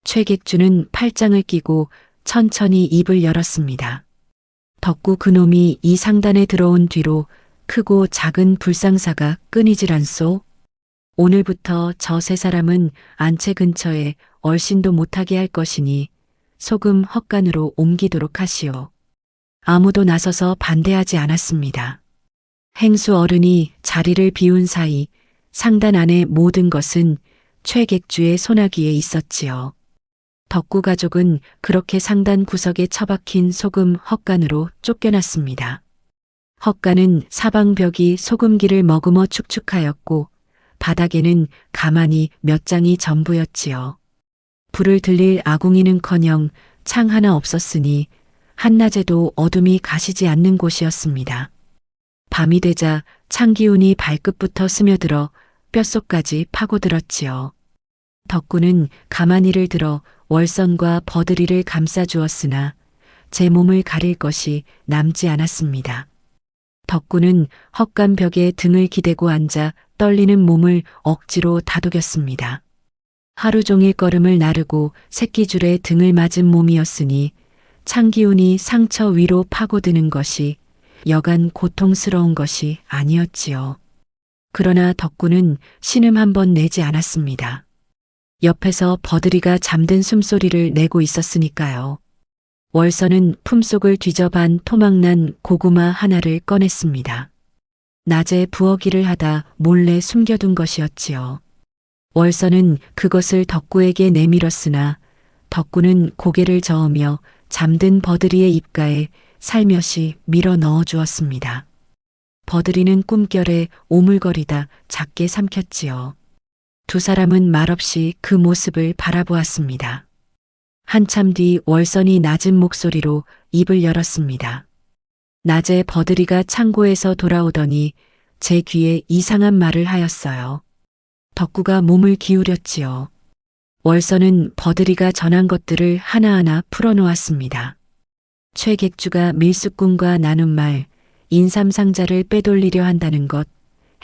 최객주는 팔짱을 끼고 천천히 입을 열었습니다. 덕구 그놈이 이 상단에 들어온 뒤로 크고 작은 불상사가 끊이질 않소. 오늘부터 저 세 사람은 안채 근처에 얼씬도 못하게 할 것이니 소금 헛간으로 옮기도록 하시오. 아무도 나서서 반대하지 않았습니다. 행수 어른이 자리를 비운 사이 상단 안의 모든 것은 최객주의 소나기에 있었지요. 덕구 가족은 그렇게 상단 구석에 처박힌 소금 헛간으로 쫓겨났습니다. 헛간은 사방벽이 소금기를 머금어 축축하였고 바닥에는 가만히 몇 장이 전부였지요. 불을 들릴 아궁이는커녕 창 하나 없었으니 한낮에도 어둠이 가시지 않는 곳이었습니다. 밤이 되자 창기운이 발끝부터 스며들어 뼛속까지 파고들었지요. 덕구는 가마니를 들어 월선과 버드리를 감싸주었으나 제 몸을 가릴 것이 남지 않았습니다. 덕구는 헛간 벽에 등을 기대고 앉아 떨리는 몸을 억지로 다독였습니다. 하루 종일 걸음을 나르고 새끼줄에 등을 맞은 몸이었으니 창기운이 상처 위로 파고드는 것이 여간 고통스러운 것이 아니었지요. 그러나 덕구는 신음 한 번 내지 않았습니다. 옆에서 버드리가 잠든 숨소리를 내고 있었으니까요. 월선은 품속을 뒤져반 토막난 고구마 하나를 꺼냈습니다. 낮에 부엌일을 하다 몰래 숨겨둔 것이었지요. 월선은 그것을 덕구에게 내밀었으나 덕구는 고개를 저으며 잠든 버드리의 입가에 살며시 밀어 넣어 주었습니다. 버드리는 꿈결에 오물거리다 작게 삼켰지요. 두 사람은 말없이 그 모습을 바라보았습니다. 한참 뒤 월선이 낮은 목소리로 입을 열었습니다. 낮에 버드리가 창고에서 돌아오더니 제 귀에 이상한 말을 하였어요. 덕구가 몸을 기울였지요. 월서는 버들이가 전한 것들을 하나하나 풀어놓았습니다. 최객주가 밀수꾼과 나눈 말, 인삼상자를 빼돌리려 한다는 것,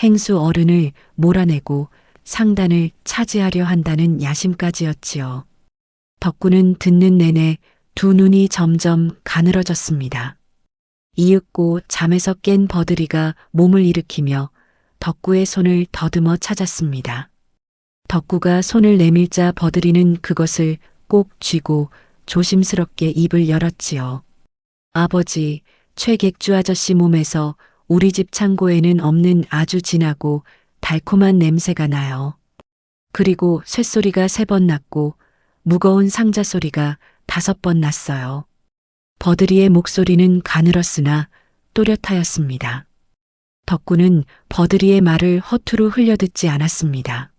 행수 어른을 몰아내고 상단을 차지하려 한다는 야심까지였지요. 덕구는 듣는 내내 두 눈이 점점 가늘어졌습니다. 이윽고 잠에서 깬 버들이가 몸을 일으키며 덕구의 손을 더듬어 찾았습니다. 덕구가 손을 내밀자 버들이는 그것을 꼭 쥐고 조심스럽게 입을 열었지요. 아버지, 최객주 아저씨 몸에서 우리 집 창고에는 없는 아주 진하고 달콤한 냄새가 나요. 그리고 쇳소리가 3번 났고 무거운 상자 소리가 5번 났어요. 버들이의 목소리는 가늘었으나 또렷하였습니다. 덕구는 버들이의 말을 허투루 흘려듣지 않았습니다.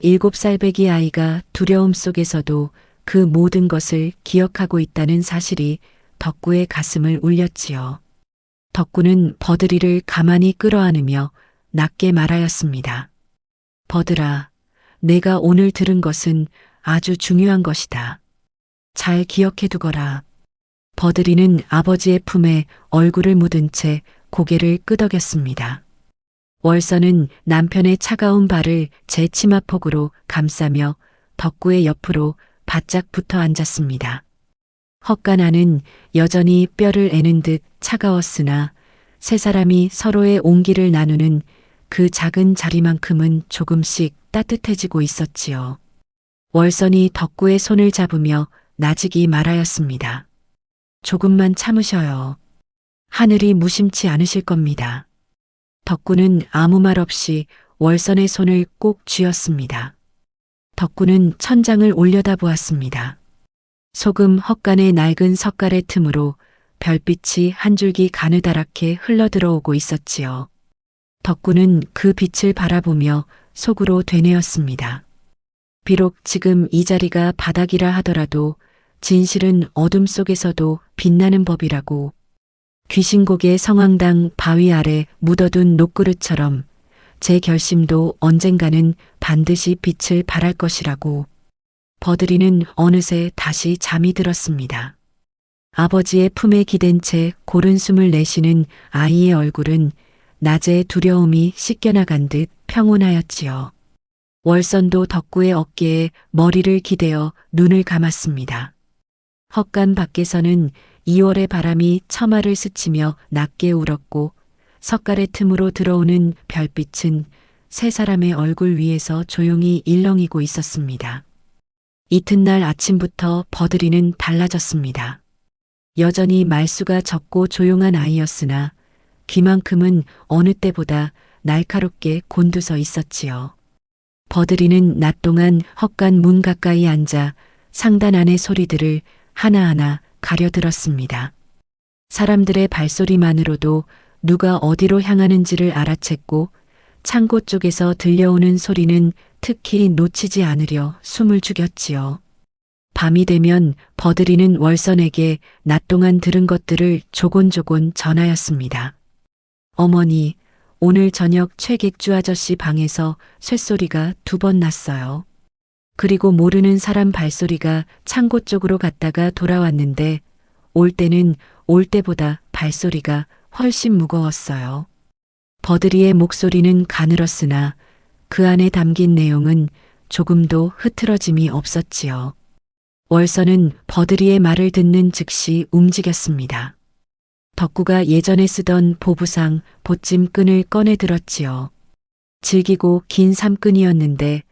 7살 배기 아이가 두려움 속에서도 그 모든 것을 기억하고 있다는 사실이 덕구의 가슴을 울렸지요. 덕구는 버들이를 가만히 끌어안으며 낮게 말하였습니다. 버들아, 내가 오늘 들은 것은 아주 중요한 것이다. 잘 기억해 두거라. 버들이는 아버지의 품에 얼굴을 묻은 채 고개를 끄덕였습니다. 월서는 남편의 차가운 발을 제 치마폭으로 감싸며 덕구의 옆으로 바짝 붙어 앉았습니다. 헛간안은 여전히 뼈를 애는 듯 차가웠으나 세 사람이 서로의 온기를 나누는 그 작은 자리만큼은 조금씩 따뜻해지고 있었지요. 월선이 덕구의 손을 잡으며 나직이 말하였습니다. 조금만 참으셔요. 하늘이 무심치 않으실 겁니다. 덕구는 아무 말 없이 월선의 손을 꼭 쥐었습니다. 덕구는 천장을 올려다보았습니다. 소금 헛간의 낡은 석가래 틈으로 별빛이 한 줄기 가느다랗게 흘러들어오고 있었지요. 덕구는 그 빛을 바라보며 속으로 되뇌었습니다. 비록 지금 이 자리가 바닥이라 하더라도 진실은 어둠 속에서도 빛나는 법이라고, 귀신곡의 성황당 바위 아래 묻어둔 녹그릇처럼 제 결심도 언젠가는 반드시 빛을 발할 것이라고. 버들이는 어느새 다시 잠이 들었습니다. 아버지의 품에 기댄 채 고른 숨을 내쉬는 아이의 얼굴은 낮의 두려움이 씻겨나간 듯 평온하였지요. 월선도 덕구의 어깨에 머리를 기대어 눈을 감았습니다. 헛간 밖에서는 2월의 바람이 처마를 스치며 낮게 울었고 석가래 틈으로 들어오는 별빛은 세 사람의 얼굴 위에서 조용히 일렁이고 있었습니다. 이튿날 아침부터 버들이는 달라졌습니다. 여전히 말수가 적고 조용한 아이였으나 귀만큼은 어느 때보다 날카롭게 곤두서 있었지요. 버들이는 낮 동안 헛간 문 가까이 앉아 상단 안의 소리들을 하나하나 가려들었습니다. 사람들의 발소리만으로도 누가 어디로 향하는지를 알아챘고 창고 쪽에서 들려오는 소리는 특히 놓치지 않으려 숨을 죽였지요. 밤이 되면 버들이는 월선에게 낮 동안 들은 것들을 조곤조곤 전하였습니다. 어머니, 오늘 저녁 최객주 아저씨 방에서 쇳소리가 2번 났어요. 그리고 모르는 사람 발소리가 창고 쪽으로 갔다가 돌아왔는데 올 때는 올 때보다 발소리가 훨씬 무거웠어요. 버들이의 목소리는 가늘었으나 그 안에 담긴 내용은 조금도 흐트러짐이 없었지요. 월선은 버들이의 말을 듣는 즉시 움직였습니다. 덕구가 예전에 쓰던 보부상 보찜끈을 꺼내 들었지요. 질기고 긴 삼끈이었는데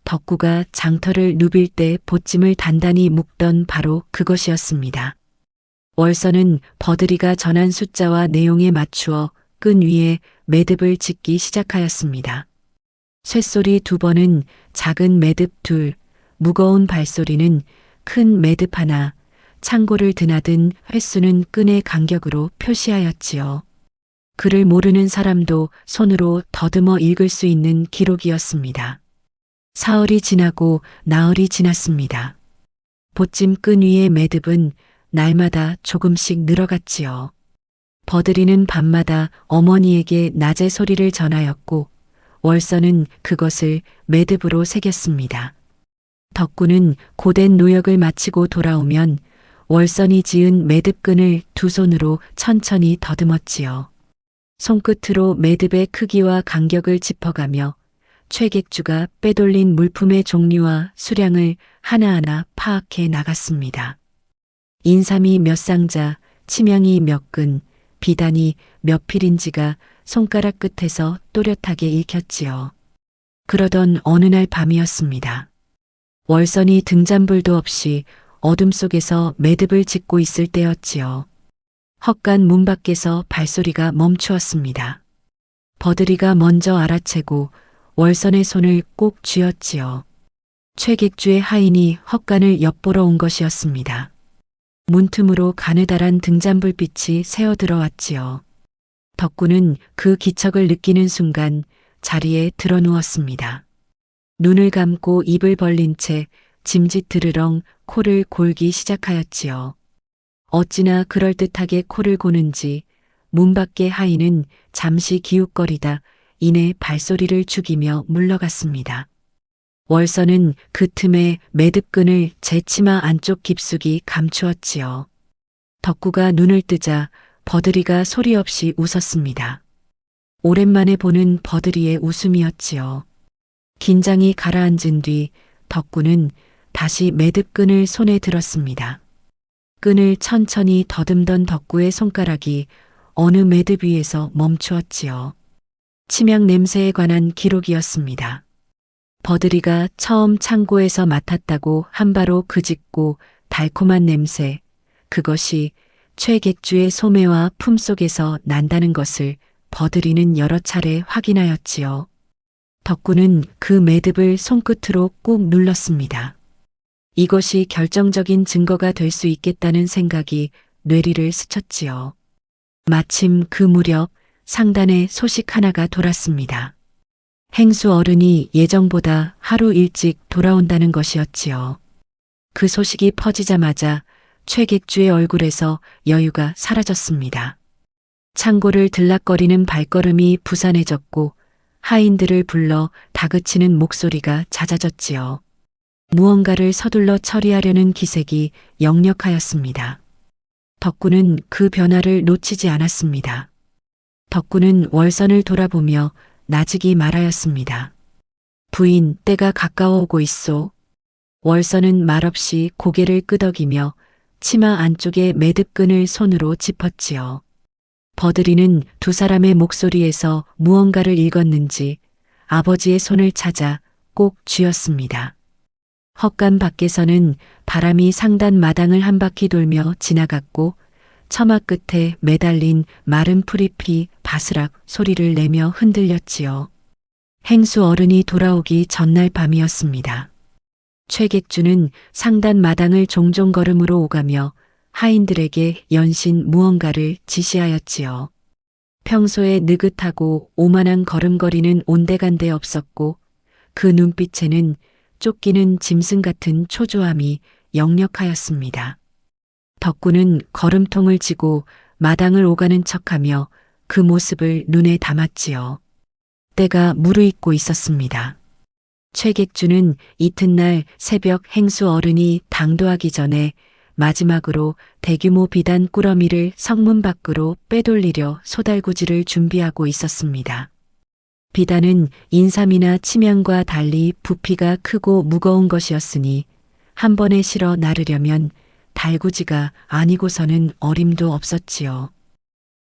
덕구가 장터를 누빌 때 보찜을 단단히 묶던 바로 그것이었습니다. 월선은 버들이가 전한 숫자와 내용에 맞추어 끈 위에 매듭을 짓기 시작하였습니다. 쇳소리 2번은 작은 매듭 2, 무거운 발소리는 큰 매듭 하나, 창고를 드나든 횟수는 끈의 간격으로 표시하였지요. 글을 모르는 사람도 손으로 더듬어 읽을 수 있는 기록이었습니다. 사흘이 지나고 나흘이 지났습니다. 보찜 끈 위의 매듭은 날마다 조금씩 늘어갔지요. 버들이는 밤마다 어머니에게 낮의 소리를 전하였고 월서는 그것을 매듭으로 새겼습니다. 덕구는 고된 노역을 마치고 돌아오면 월선이 지은 매듭끈을 두 손으로 천천히 더듬었지요. 손끝으로 매듭의 크기와 간격을 짚어가며 최객주가 빼돌린 물품의 종류와 수량을 하나하나 파악해 나갔습니다. 인삼이 몇 상자, 침향이 몇 근, 비단이 몇 필인지가 손가락 끝에서 또렷하게 읽혔지요. 그러던 어느 날 밤이었습니다. 월선이 등잔불도 없이 어둠 속에서 매듭을 짓고 있을 때였지요. 헛간 문 밖에서 발소리가 멈추었습니다. 버들이가 먼저 알아채고 월선의 손을 꼭 쥐었지요. 최객주의 하인이 헛간을 엿보러 온 것이었습니다. 문틈으로 가느다란 등잔불빛이 새어 들어왔지요. 덕구는 그 기척을 느끼는 순간 자리에 드러 누웠습니다. 눈을 감고 입을 벌린 채 짐짓 드르렁 코를 골기 시작하였지요. 어찌나 그럴듯하게 코를 고는지 문 밖의 하인은 잠시 기웃거리다 이내 발소리를 죽이며 물러갔습니다. 월선은 그 틈에 매듭끈을 제 치마 안쪽 깊숙이 감추었지요. 덕구가 눈을 뜨자 버들이가 소리 없이 웃었습니다. 오랜만에 보는 버들이의 웃음이었지요. 긴장이 가라앉은 뒤 덕구는 다시 매듭끈을 손에 들었습니다. 끈을 천천히 더듬던 덕구의 손가락이 어느 매듭 위에서 멈추었지요. 침향 냄새에 관한 기록이었습니다. 버들이가 처음 창고에서 맡았다고 한바로 그짓고 달콤한 냄새, 그것이 최객주의 소매와 품속에서 난다는 것을 버들이는 여러 차례 확인하였지요. 덕구는 그 매듭을 손끝으로 꾹 눌렀습니다. 이것이 결정적인 증거가 될 수 있겠다는 생각이 뇌리를 스쳤지요. 마침 그 무렵 상단에 소식 하나가 돌았습니다. 행수 어른이 예정보다 하루 일찍 돌아온다는 것이었지요. 그 소식이 퍼지자마자 최객주의 얼굴에서 여유가 사라졌습니다. 창고를 들락거리는 발걸음이 부산해졌고 하인들을 불러 다그치는 목소리가 잦아졌지요. 무언가를 서둘러 처리하려는 기색이 역력하였습니다. 덕구는 그 변화를 놓치지 않았습니다. 덕구는 월선을 돌아보며 나직이 말하였습니다. 부인, 때가 가까워 오고 있소. 월선은 말없이 고개를 끄덕이며 치마 안쪽의 매듭끈을 손으로 짚었지요. 버들이는 두 사람의 목소리에서 무언가를 읽었는지 아버지의 손을 찾아 꼭 쥐었습니다. 헛간 밖에서는 바람이 상단 마당을 한 바퀴 돌며 지나갔고 처마 끝에 매달린 마른 풀잎이 바스락 소리를 내며 흔들렸지요. 행수 어른이 돌아오기 전날 밤이었습니다. 최객주는 상단 마당을 종종 걸음으로 오가며 하인들에게 연신 무언가를 지시하였지요. 평소에 느긋하고 오만한 걸음걸이는 온데간데 없었고 그 눈빛에는 쫓기는 짐승 같은 초조함이 역력하였습니다. 덕구는 걸음통을 쥐고 마당을 오가는 척하며 그 모습을 눈에 담았지요. 때가 무르익고 있었습니다. 최객주는 이튿날 새벽 행수 어른이 당도하기 전에 마지막으로 대규모 비단 꾸러미를 성문 밖으로 빼돌리려 소달구지를 준비하고 있었습니다. 비단은 인삼이나 침향과 달리 부피가 크고 무거운 것이었으니 한 번에 실어 나르려면 달구지가 아니고서는 어림도 없었지요.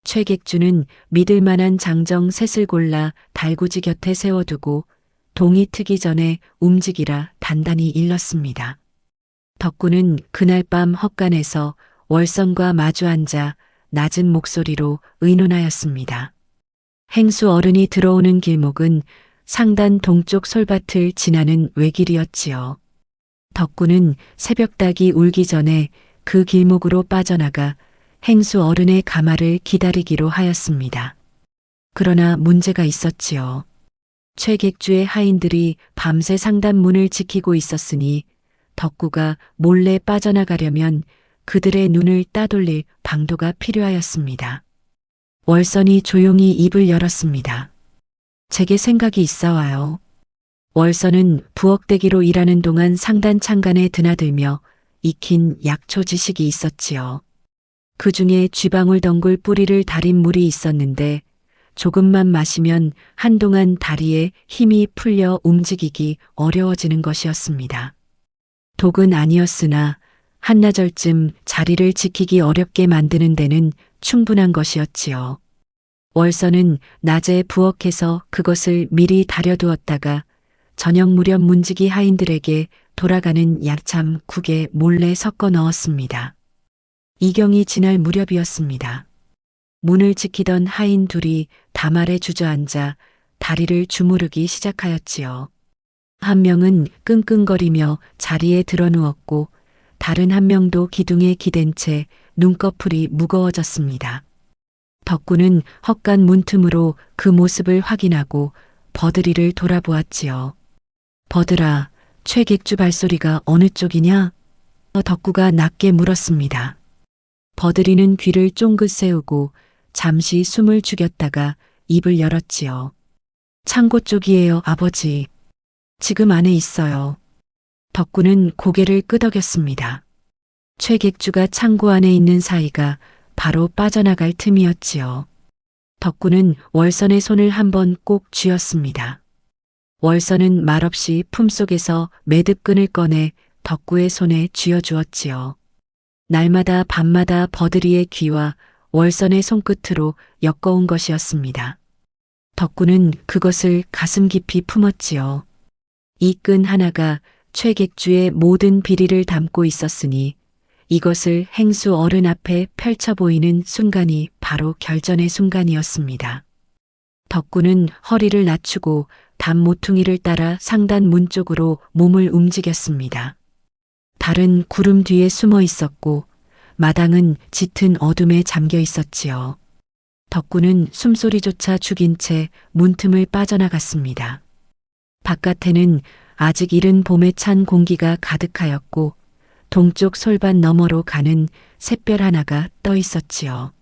최객주는 믿을 만한 장정 셋을 골라 달구지 곁에 세워두고 동이 트기 전에 움직이라 단단히 일렀습니다. 덕구는 그날 밤 헛간에서 월선과 마주 앉아 낮은 목소리로 의논하였습니다. 행수 어른이 들어오는 길목은 상단 동쪽 솔밭을 지나는 외길이었지요. 덕구는 새벽닭이 울기 전에 그 길목으로 빠져나가 행수 어른의 가마를 기다리기로 하였습니다. 그러나 문제가 있었지요. 최객주의 하인들이 밤새 상단 문을 지키고 있었으니 덕구가 몰래 빠져나가려면 그들의 눈을 따돌릴 방도가 필요하였습니다. 월선이 조용히 입을 열었습니다. 제게 생각이 있어와요. 월선은 부엌대기로 일하는 동안 상단 창간에 드나들며 익힌 약초 지식이 있었지요. 그 중에 쥐방울 덩굴 뿌리를 달인 물이 있었는데 조금만 마시면 한동안 다리에 힘이 풀려 움직이기 어려워지는 것이었습니다. 독은 아니었으나 한나절쯤 자리를 지키기 어렵게 만드는 데는 충분한 것이었지요. 월선은 낮에 부엌에서 그것을 미리 다려두었다가 저녁 무렵 문지기 하인들에게 돌아가는 약참 국에 몰래 섞어 넣었습니다. 이경이 지날 무렵이었습니다. 문을 지키던 하인 둘이 담 아래 주저앉아 다리를 주무르기 시작하였지요. 한 명은 끙끙거리며 자리에 드러누웠고 다른 한 명도 기둥에 기댄 채 눈꺼풀이 무거워졌습니다. 덕구는 헛간 문틈으로 그 모습을 확인하고 버들이를 돌아보았지요. 버들아, 최객주 발소리가 어느 쪽이냐? 덕구가 낮게 물었습니다. 버들이는 귀를 쫑긋 세우고 잠시 숨을 죽였다가 입을 열었지요. 창고 쪽이에요, 아버지. 지금 안에 있어요. 덕구는 고개를 끄덕였습니다. 최객주가 창고 안에 있는 사이가 바로 빠져나갈 틈이었지요. 덕구는 월선의 손을 한번 꼭 쥐었습니다. 월선은 말없이 품속에서 매듭끈을 꺼내 덕구의 손에 쥐어주었지요. 날마다 밤마다 버들이의 귀와 월선의 손끝으로 엮어온 것이었습니다. 덕구는 그것을 가슴 깊이 품었지요. 이 끈 하나가 최객주의 모든 비리를 담고 있었으니 이것을 행수 어른 앞에 펼쳐 보이는 순간이 바로 결전의 순간이었습니다. 덕구는 허리를 낮추고 담 모퉁이를 따라 상단 문 쪽으로 몸을 움직였습니다. 달은 구름 뒤에 숨어 있었고 마당은 짙은 어둠에 잠겨 있었지요. 덕구는 숨소리조차 죽인 채 문틈을 빠져나갔습니다. 바깥에는 아직 이른 봄에 찬 공기가 가득하였고 동쪽 솔밭 너머로 가는 샛별 하나가 떠 있었지요.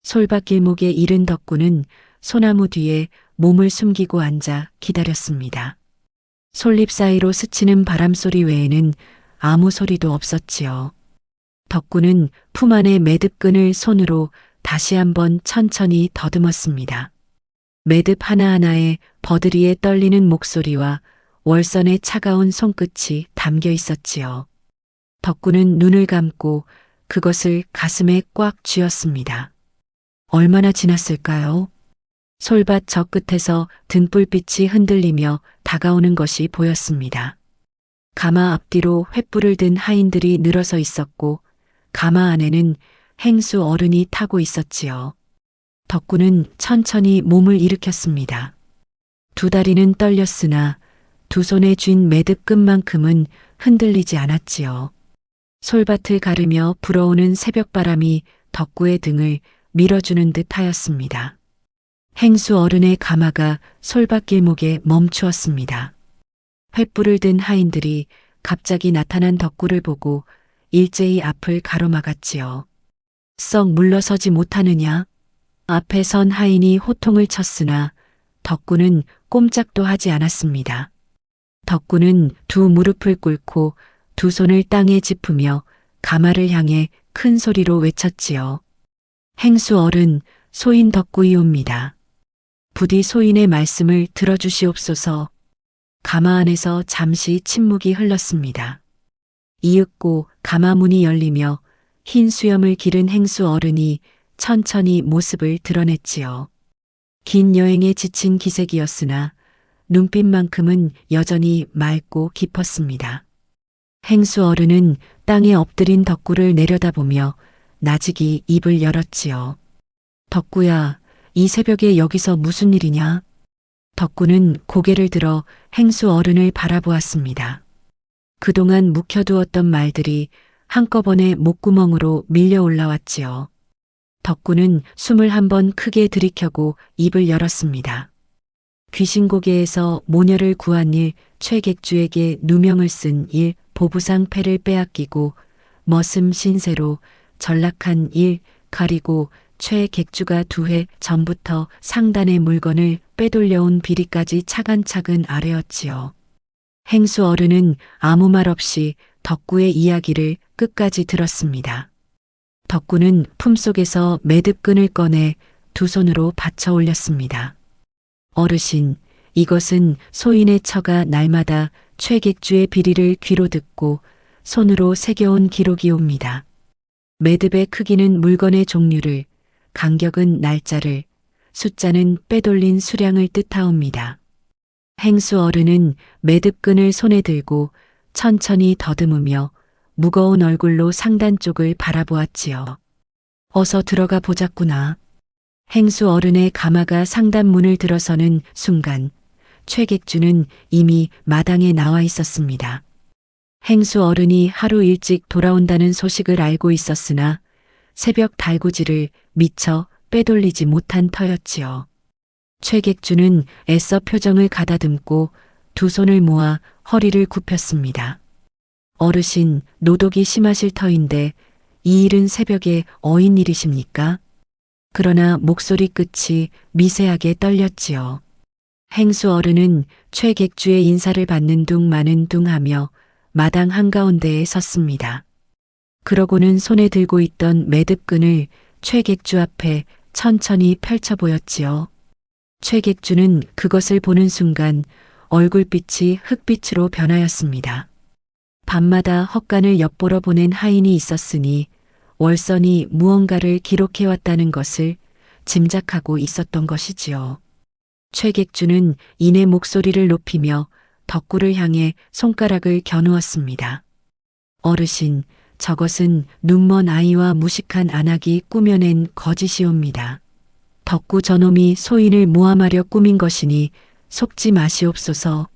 솔밭 길목에 이른 덕구는 소나무 뒤에 몸을 숨기고 앉아 기다렸습니다. 솔잎 사이로 스치는 바람소리 외에는 아무 소리도 없었지요. 덕구는 품 안의 매듭끈을 손으로 다시 한번 천천히 더듬었습니다. 매듭 하나하나에 버들이의 떨리는 목소리와 월선의 차가운 손끝이 담겨 있었지요. 덕구는 눈을 감고 그것을 가슴에 꽉 쥐었습니다. 얼마나 지났을까요? 솔밭 저 끝에서 등불빛이 흔들리며 다가오는 것이 보였습니다. 가마 앞뒤로 횃불을 든 하인들이 늘어서 있었고 가마 안에는 행수 어른이 타고 있었지요. 덕구는 천천히 몸을 일으켰습니다. 두 다리는 떨렸으나 두 손에 쥔 매듭끈만큼은 흔들리지 않았지요. 솔밭을 가르며 불어오는 새벽바람이 덕구의 등을 밀어주는 듯 하였습니다. 행수 어른의 가마가 솔밭 길목에 멈추었습니다. 횃불을 든 하인들이 갑자기 나타난 덕구를 보고 일제히 앞을 가로막았지요. 썩 물러서지 못하느냐? 앞에 선 하인이 호통을 쳤으나 덕구는 꼼짝도 하지 않았습니다. 덕구는 두 무릎을 꿇고 두 손을 땅에 짚으며 가마를 향해 큰 소리로 외쳤지요. 행수 어른, 소인 덕구이옵니다. 부디 소인의 말씀을 들어주시옵소서. 가마 안에서 잠시 침묵이 흘렀습니다. 이윽고 가마 문이 열리며 흰 수염을 기른 행수 어른이 천천히 모습을 드러냈지요. 긴 여행에 지친 기색이었으나 눈빛만큼은 여전히 맑고 깊었습니다. 행수 어른은 땅에 엎드린 덕구를 내려다보며 나직이 입을 열었지요. 덕구야, 이 새벽에 여기서 무슨 일이냐? 덕구는 고개를 들어 행수 어른을 바라보았습니다. 그동안 묵혀두었던 말들이 한꺼번에 목구멍으로 밀려 올라왔지요. 덕구는 숨을 한번 크게 들이켜고 입을 열었습니다. 귀신고개에서 모녀를 구한 일, 최객주에게 누명을 쓴 일, 보부상 패를 빼앗기고 머슴 신세로 전락한 일, 가리고 최객주가 2회 전부터 상단의 물건을 빼돌려온 비리까지 차근차근 아뢰었지요. 행수 어른은 아무 말 없이 덕구의 이야기를 끝까지 들었습니다. 덕구는 품속에서 매듭끈을 꺼내 2손으로 받쳐 올렸습니다. 어르신, 이것은 소인의 처가 날마다 최객주의 비리를 귀로 듣고 손으로 새겨온 기록이옵니다. 매듭의 크기는 물건의 종류를, 간격은 날짜를, 숫자는 빼돌린 수량을 뜻하옵니다. 행수 어른은 매듭끈을 손에 들고 천천히 더듬으며 무거운 얼굴로 상단 쪽을 바라보았지요. 어서 들어가 보자꾸나. 행수 어른의 가마가 상단 문을 들어서는 순간 최객주는 이미 마당에 나와 있었습니다. 행수 어른이 하루 일찍 돌아온다는 소식을 알고 있었으나 새벽 달구지를 미처 빼돌리지 못한 터였지요. 최객주는 애써 표정을 가다듬고 2손을 모아 허리를 굽혔습니다. 어르신, 노독이 심하실 터인데 이 일은 새벽에 어인 일이십니까? 그러나 목소리 끝이 미세하게 떨렸지요. 행수 어른은 최객주의 인사를 받는 둥 마는 둥 하며 마당 한가운데에 섰습니다. 그러고는 손에 들고 있던 매듭끈을 최객주 앞에 천천히 펼쳐 보였지요. 최객주는 그것을 보는 순간 얼굴빛이 흑빛으로 변하였습니다. 밤마다 헛간을 엿보러 보낸 하인이 있었으니 월선이 무언가를 기록해왔다는 것을 짐작하고 있었던 것이지요. 최객주는 이내 목소리를 높이며 덕구를 향해 손가락을 겨누었습니다. 어르신, 저것은 눈먼 아이와 무식한 안악이 꾸며낸 거짓이옵니다. 덕구 저놈이 소인을 모함하려 꾸민 것이니 속지 마시옵소서.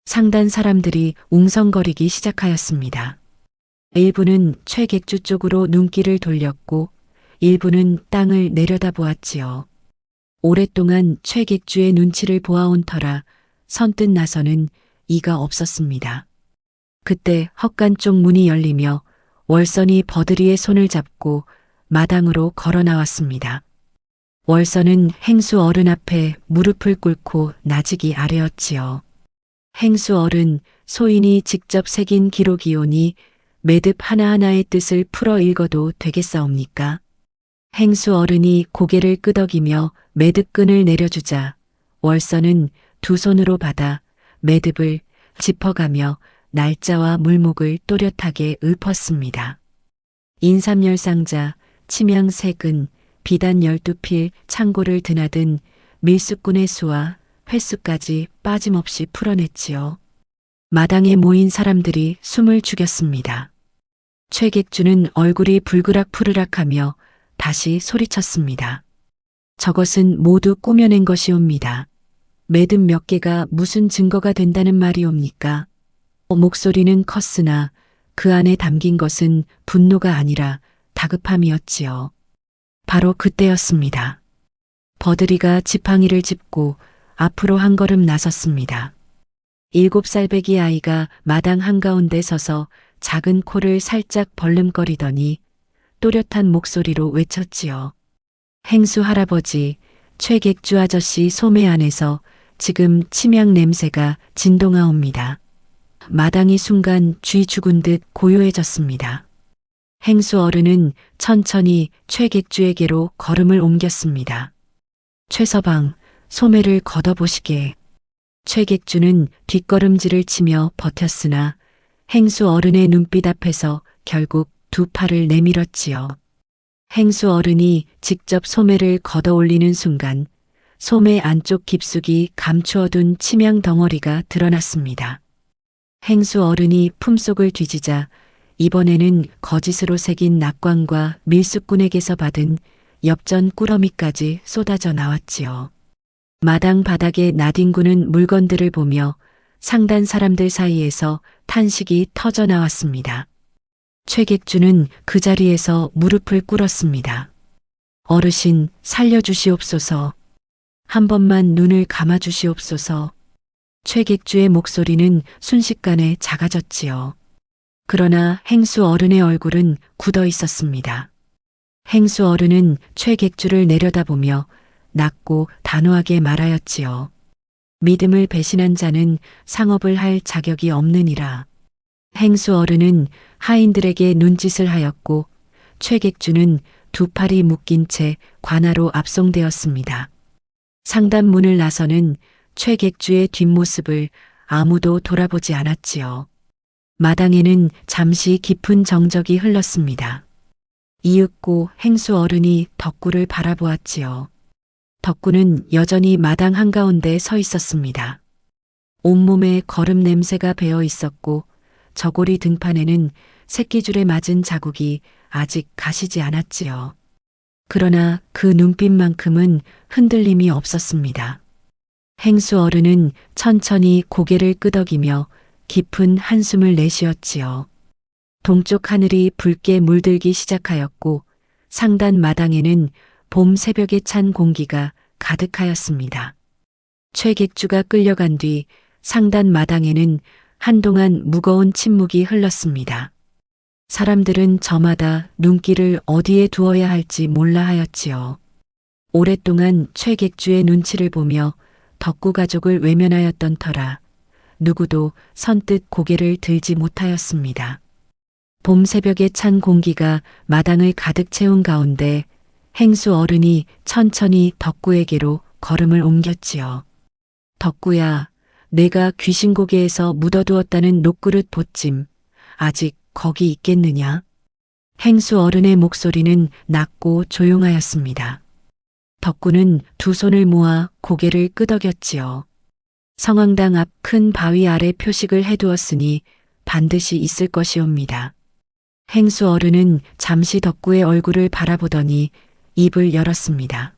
상단 사람들이 웅성거리기 시작하였습니다. 일부는 최객주 쪽으로 눈길을 돌렸고 일부는 땅을 내려다보았지요. 오랫동안 최객주의 눈치를 보아온 터라 선뜻 나서는 이가 없었습니다. 그때 헛간 쪽 문이 열리며 월선이 버들이의 손을 잡고 마당으로 걸어 나왔습니다. 월선은 행수 어른 앞에 무릎을 꿇고 나직이 아뢰었지요. 행수 어른, 소인이 직접 새긴 기록이오니 매듭 하나하나의 뜻을 풀어 읽어도 되겠사옵니까? 행수 어른이 고개를 끄덕이며 매듭끈을 내려주자 월선은 2손으로 받아 매듭을 짚어가며 날짜와 물목을 또렷하게 읊었습니다. 인삼열상자, 침양 3근, 비단 12필, 창고를 드나든 밀수꾼의 수와 횟수까지 빠짐없이 풀어냈지요. 마당에 모인 사람들이 숨을 죽였습니다. 최객주는 얼굴이 불그락푸르락하며 다시 소리쳤습니다. 저것은 모두 꾸며낸 것이옵니다. 매듭 몇 개가 무슨 증거가 된다는 말이옵니까? 목소리는 컸으나 그 안에 담긴 것은 분노가 아니라 다급함이었지요. 바로 그때였습니다. 버들이가 지팡이를 짚고 앞으로 한 걸음 나섰습니다. 7살배기 아이가 마당 한가운데 서서 작은 코를 살짝 벌름거리더니 또렷한 목소리로 외쳤지요. 행수 할아버지, 최객주 아저씨 소매 안에서 지금 침향 냄새가 진동하옵니다. 마당이 순간 쥐 죽은 듯 고요해졌습니다. 행수 어른은 천천히 최객주에게로 걸음을 옮겼습니다. 최서방, 소매를 걷어보시게. 최객주는 뒷걸음질을 치며 버텼으나 행수 어른의 눈빛 앞에서 결국 2 팔을 내밀었지요. 행수 어른이 직접 소매를 걷어 올리는 순간 소매 안쪽 깊숙이 감추어둔 침향 덩어리가 드러났습니다. 행수 어른이 품속을 뒤지자 이번에는 거짓으로 새긴 낙관과 밀수꾼에게서 받은 엽전 꾸러미까지 쏟아져 나왔지요. 마당 바닥에 나뒹구는 물건들을 보며 상단 사람들 사이에서 탄식이 터져 나왔습니다. 최객주는 그 자리에서 무릎을 꿇었습니다. 어르신, 살려주시옵소서. 한 번만 눈을 감아주시옵소서. 최객주의 목소리는 순식간에 작아졌지요. 그러나 행수 어른의 얼굴은 굳어 있었습니다. 행수 어른은 최객주를 내려다보며 낮고 단호하게 말하였지요. 믿음을 배신한 자는 상업을 할 자격이 없느니라. 행수 어른은 하인들에게 눈짓을 하였고 최객주는 두 팔이 묶인 채 관하로 압송되었습니다. 상단문을 나서는 최객주의 뒷모습을 아무도 돌아보지 않았지요. 마당에는 잠시 깊은 정적이 흘렀습니다. 이윽고 행수 어른이 덕구를 바라보았지요. 덕구는 여전히 마당 한가운데 서 있었습니다. 온몸에 거름 냄새가 배어 있었고 저고리 등판에는 새끼줄에 맞은 자국이 아직 가시지 않았지요. 그러나 그 눈빛만큼은 흔들림이 없었습니다. 행수 어른은 천천히 고개를 끄덕이며 깊은 한숨을 내쉬었지요. 동쪽 하늘이 붉게 물들기 시작하였고 상단 마당에는 봄 새벽에 찬 공기가 가득하였습니다. 최객주가 끌려간 뒤 상단 마당에는 한동안 무거운 침묵이 흘렀습니다. 사람들은 저마다 눈길을 어디에 두어야 할지 몰라 하였지요. 오랫동안 최객주의 눈치를 보며 덕구 가족을 외면하였던 터라 누구도 선뜻 고개를 들지 못하였습니다. 봄 새벽에 찬 공기가 마당을 가득 채운 가운데 행수 어른이 천천히 덕구에게로 걸음을 옮겼지요. 덕구야, 내가 귀신고개에서 묻어두었다는 녹그릇 보찜, 아직 거기 있겠느냐? 행수 어른의 목소리는 낮고 조용하였습니다. 덕구는 두 손을 모아 고개를 끄덕였지요. 성황당 앞 큰 바위 아래 표식을 해두었으니 반드시 있을 것이옵니다. 행수 어른은 잠시 덕구의 얼굴을 바라보더니 입을 열었습니다.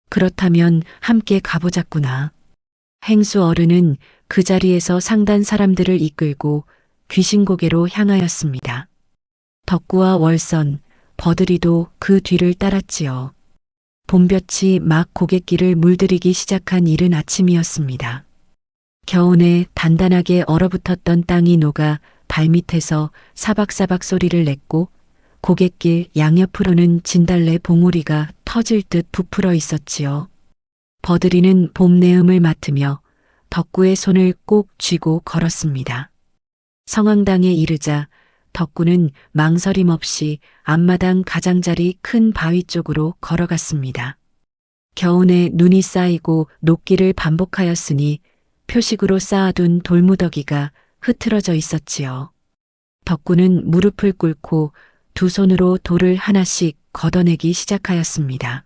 그렇다면 함께 가보자꾸나. 행수 어른은 그 자리에서 상단 사람들을 이끌고 귀신고개로 향하였습니다. 덕구와 월선, 버들이도 그 뒤를 따랐지요. 봄볕이 막 고갯길을 물들이기 시작한 이른 아침이었습니다. 겨우내 단단하게 얼어붙었던 땅이 녹아 발밑에서 사박사박 소리를 냈고 고갯길 양옆으로는 진달래 봉우리가 터질 듯 부풀어 있었지요. 버들이는 봄 내음을 맡으며 덕구의 손을 꼭 쥐고 걸었습니다. 성황당에 이르자 덕구는 망설임 없이 앞마당 가장자리 큰 바위 쪽으로 걸어갔습니다. 겨우내 눈이 쌓이고 녹기를 반복하였으니 표식으로 쌓아둔 돌무더기가 흐트러져 있었지요. 덕구는 무릎을 꿇고 두 손으로 돌을 하나씩 걷어내기 시작하였습니다.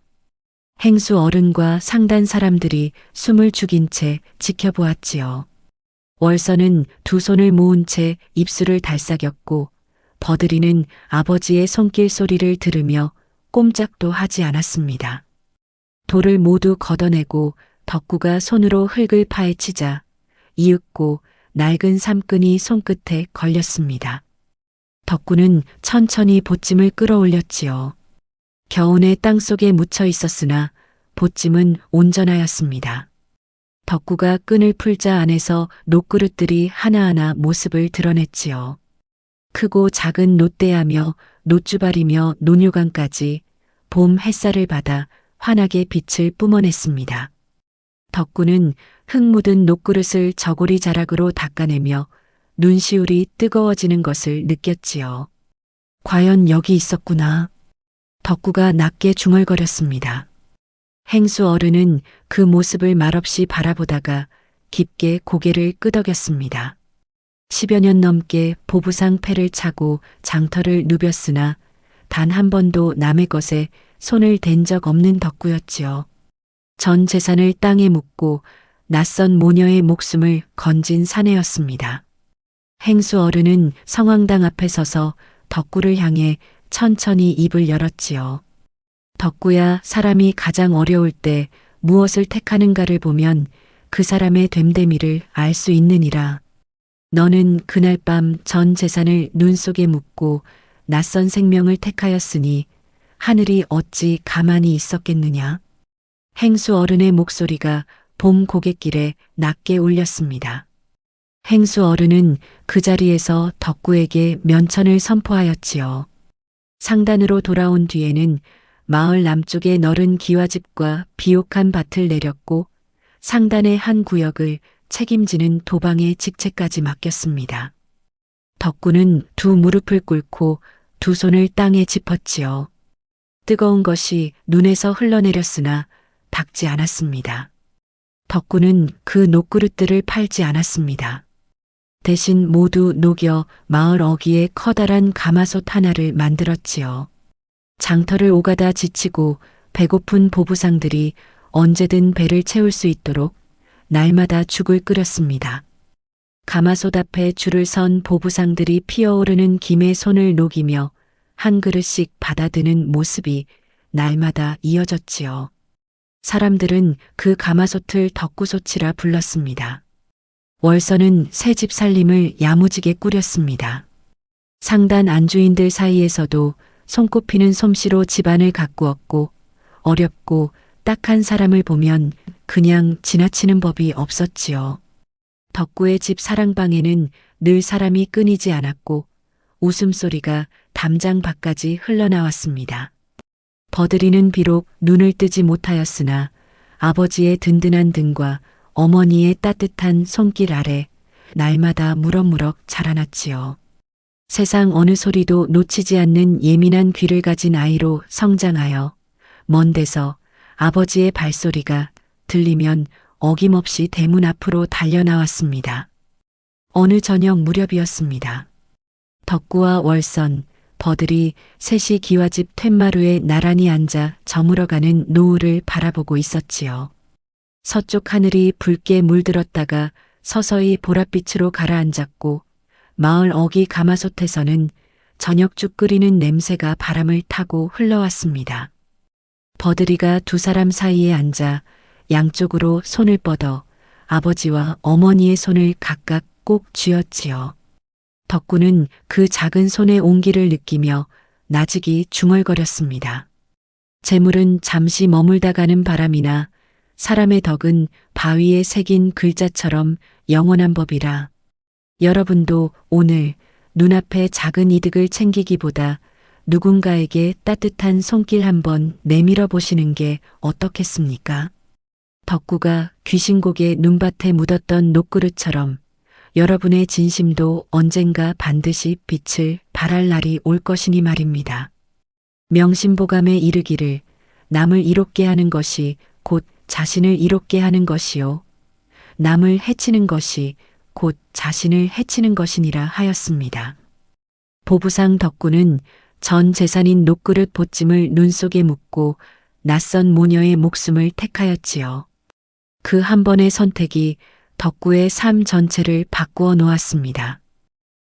행수 어른과 상단 사람들이 숨을 죽인 채 지켜보았지요. 월선은 두 손을 모은 채 입술을 달싹였고 버들이는 아버지의 손길 소리를 들으며 꼼짝도 하지 않았습니다. 돌을 모두 걷어내고 덕구가 손으로 흙을 파헤치자 이윽고 낡은 삼끈이 손끝에 걸렸습니다. 덕구는 천천히 보찜을 끌어올렸지요. 겨우내 땅속에 묻혀 있었으나 보찜은 온전하였습니다. 덕구가 끈을 풀자 안에서 녹그릇들이 하나하나 모습을 드러냈지요. 크고 작은 놋대하며 놋주발이며 논요강까지 봄 햇살을 받아 환하게 빛을 뿜어냈습니다. 덕구는 흙 묻은 녹그릇을 저고리 자락으로 닦아내며 눈시울이 뜨거워지는 것을 느꼈지요. 과연 여기 있었구나. 덕구가 낮게 중얼거렸습니다. 행수 어른은 그 모습을 말없이 바라보다가 깊게 고개를 끄덕였습니다. 10여 년 넘게 보부상 패를 차고 장터를 누볐으나 단 한 번도 남의 것에 손을 댄 적 없는 덕구였지요. 전 재산을 땅에 묻고 낯선 모녀의 목숨을 건진 사내였습니다. 행수 어른은 성황당 앞에 서서 덕구를 향해 천천히 입을 열었지요. 덕구야, 사람이 가장 어려울 때 무엇을 택하는가를 보면 그 사람의 됨됨이를 알 수 있느니라. 너는 그날 밤 전 재산을 눈 속에 묻고 낯선 생명을 택하였으니 하늘이 어찌 가만히 있었겠느냐. 행수 어른의 목소리가 봄 고갯길에 낮게 울렸습니다. 행수 어른은 그 자리에서 덕구에게 면천을 선포하였지요. 상단으로 돌아온 뒤에는 마을 남쪽의 너른 기와집과 비옥한 밭을 내렸고 상단의 한 구역을 책임지는 도방의 직책까지 맡겼습니다. 덕구는 두 무릎을 꿇고 두 손을 땅에 짚었지요. 뜨거운 것이 눈에서 흘러내렸으나 닦지 않았습니다. 덕구는 그 녹그릇들을 팔지 않았습니다. 대신 모두 녹여 마을 어귀에 커다란 가마솥 하나를 만들었지요. 장터를 오가다 지치고 배고픈 보부상들이 언제든 배를 채울 수 있도록 날마다 죽을 끓였습니다. 가마솥 앞에 줄을 선 보부상들이 피어오르는 김에 손을 녹이며 한 그릇씩 받아드는 모습이 날마다 이어졌지요. 사람들은 그 가마솥을 덕구솥이라 불렀습니다. 월서는 새 집 살림을 야무지게 꾸렸습니다. 상단 안주인들 사이에서도 손꼽히는 솜씨로 집안을 가꾸었고 어렵고 딱한 사람을 보면 그냥 지나치는 법이 없었지요. 덕구의 집 사랑방에는 늘 사람이 끊이지 않았고 웃음소리가 담장 밖까지 흘러나왔습니다. 버들이는 비록 눈을 뜨지 못하였으나 아버지의 든든한 등과 어머니의 따뜻한 손길 아래 날마다 무럭무럭 자라났지요. 세상 어느 소리도 놓치지 않는 예민한 귀를 가진 아이로 성장하여 먼 데서 아버지의 발소리가 들리면 어김없이 대문 앞으로 달려나왔습니다. 어느 저녁 무렵이었습니다. 덕구와 월선, 버들이 셋이 기와집 툇마루에 나란히 앉아 저물어가는 노을을 바라보고 있었지요. 서쪽 하늘이 붉게 물들었다가 서서히 보랏빛으로 가라앉았고 마을 어귀 가마솥에서는 저녁죽 끓이는 냄새가 바람을 타고 흘러왔습니다. 버들이가 두 사람 사이에 앉아 양쪽으로 손을 뻗어 아버지와 어머니의 손을 각각 꼭 쥐었지요. 덕구는 그 작은 손의 온기를 느끼며 나직이 중얼거렸습니다. 재물은 잠시 머물다 가는 바람이나 사람의 덕은 바위에 새긴 글자처럼 영원한 법이라. 여러분도 오늘 눈앞의 작은 이득을 챙기기보다 누군가에게 따뜻한 손길 한번 내밀어 보시는 게 어떻겠습니까? 덕구가 귀신곡의 눈밭에 묻었던 녹그릇처럼 여러분의 진심도 언젠가 반드시 빛을 발할 날이 올 것이니 말입니다. 명심보감에 이르기를 남을 이롭게 하는 것이 곧 자신을 이롭게 하는 것이요. 남을 해치는 것이 곧 자신을 해치는 것이니라 하였습니다. 보부상 덕구는 전 재산인 녹그릇 보찜을 눈 속에 묻고 낯선 모녀의 목숨을 택하였지요. 그 한 번의 선택이 덕구의 삶 전체를 바꾸어 놓았습니다.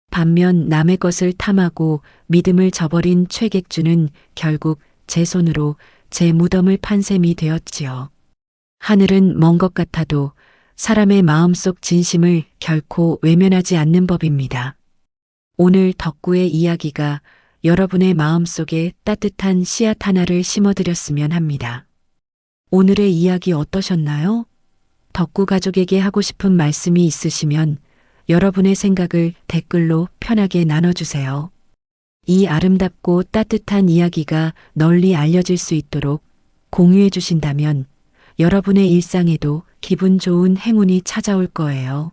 반면 남의 것을 탐하고 믿음을 저버린 최객주는 결국 제 손으로 제 무덤을 판 셈이 되었지요. 하늘은 먼 것 같아도 사람의 마음속 진심을 결코 외면하지 않는 법입니다. 오늘 덕구의 이야기가 여러분의 마음속에 따뜻한 씨앗 하나를 심어드렸으면 합니다. 오늘의 이야기 어떠셨나요? 덕구 가족에게 하고 싶은 말씀이 있으시면 여러분의 생각을 댓글로 편하게 나눠주세요. 이 아름답고 따뜻한 이야기가 널리 알려질 수 있도록 공유해 주신다면 여러분의 일상에도 기분 좋은 행운이 찾아올 거예요.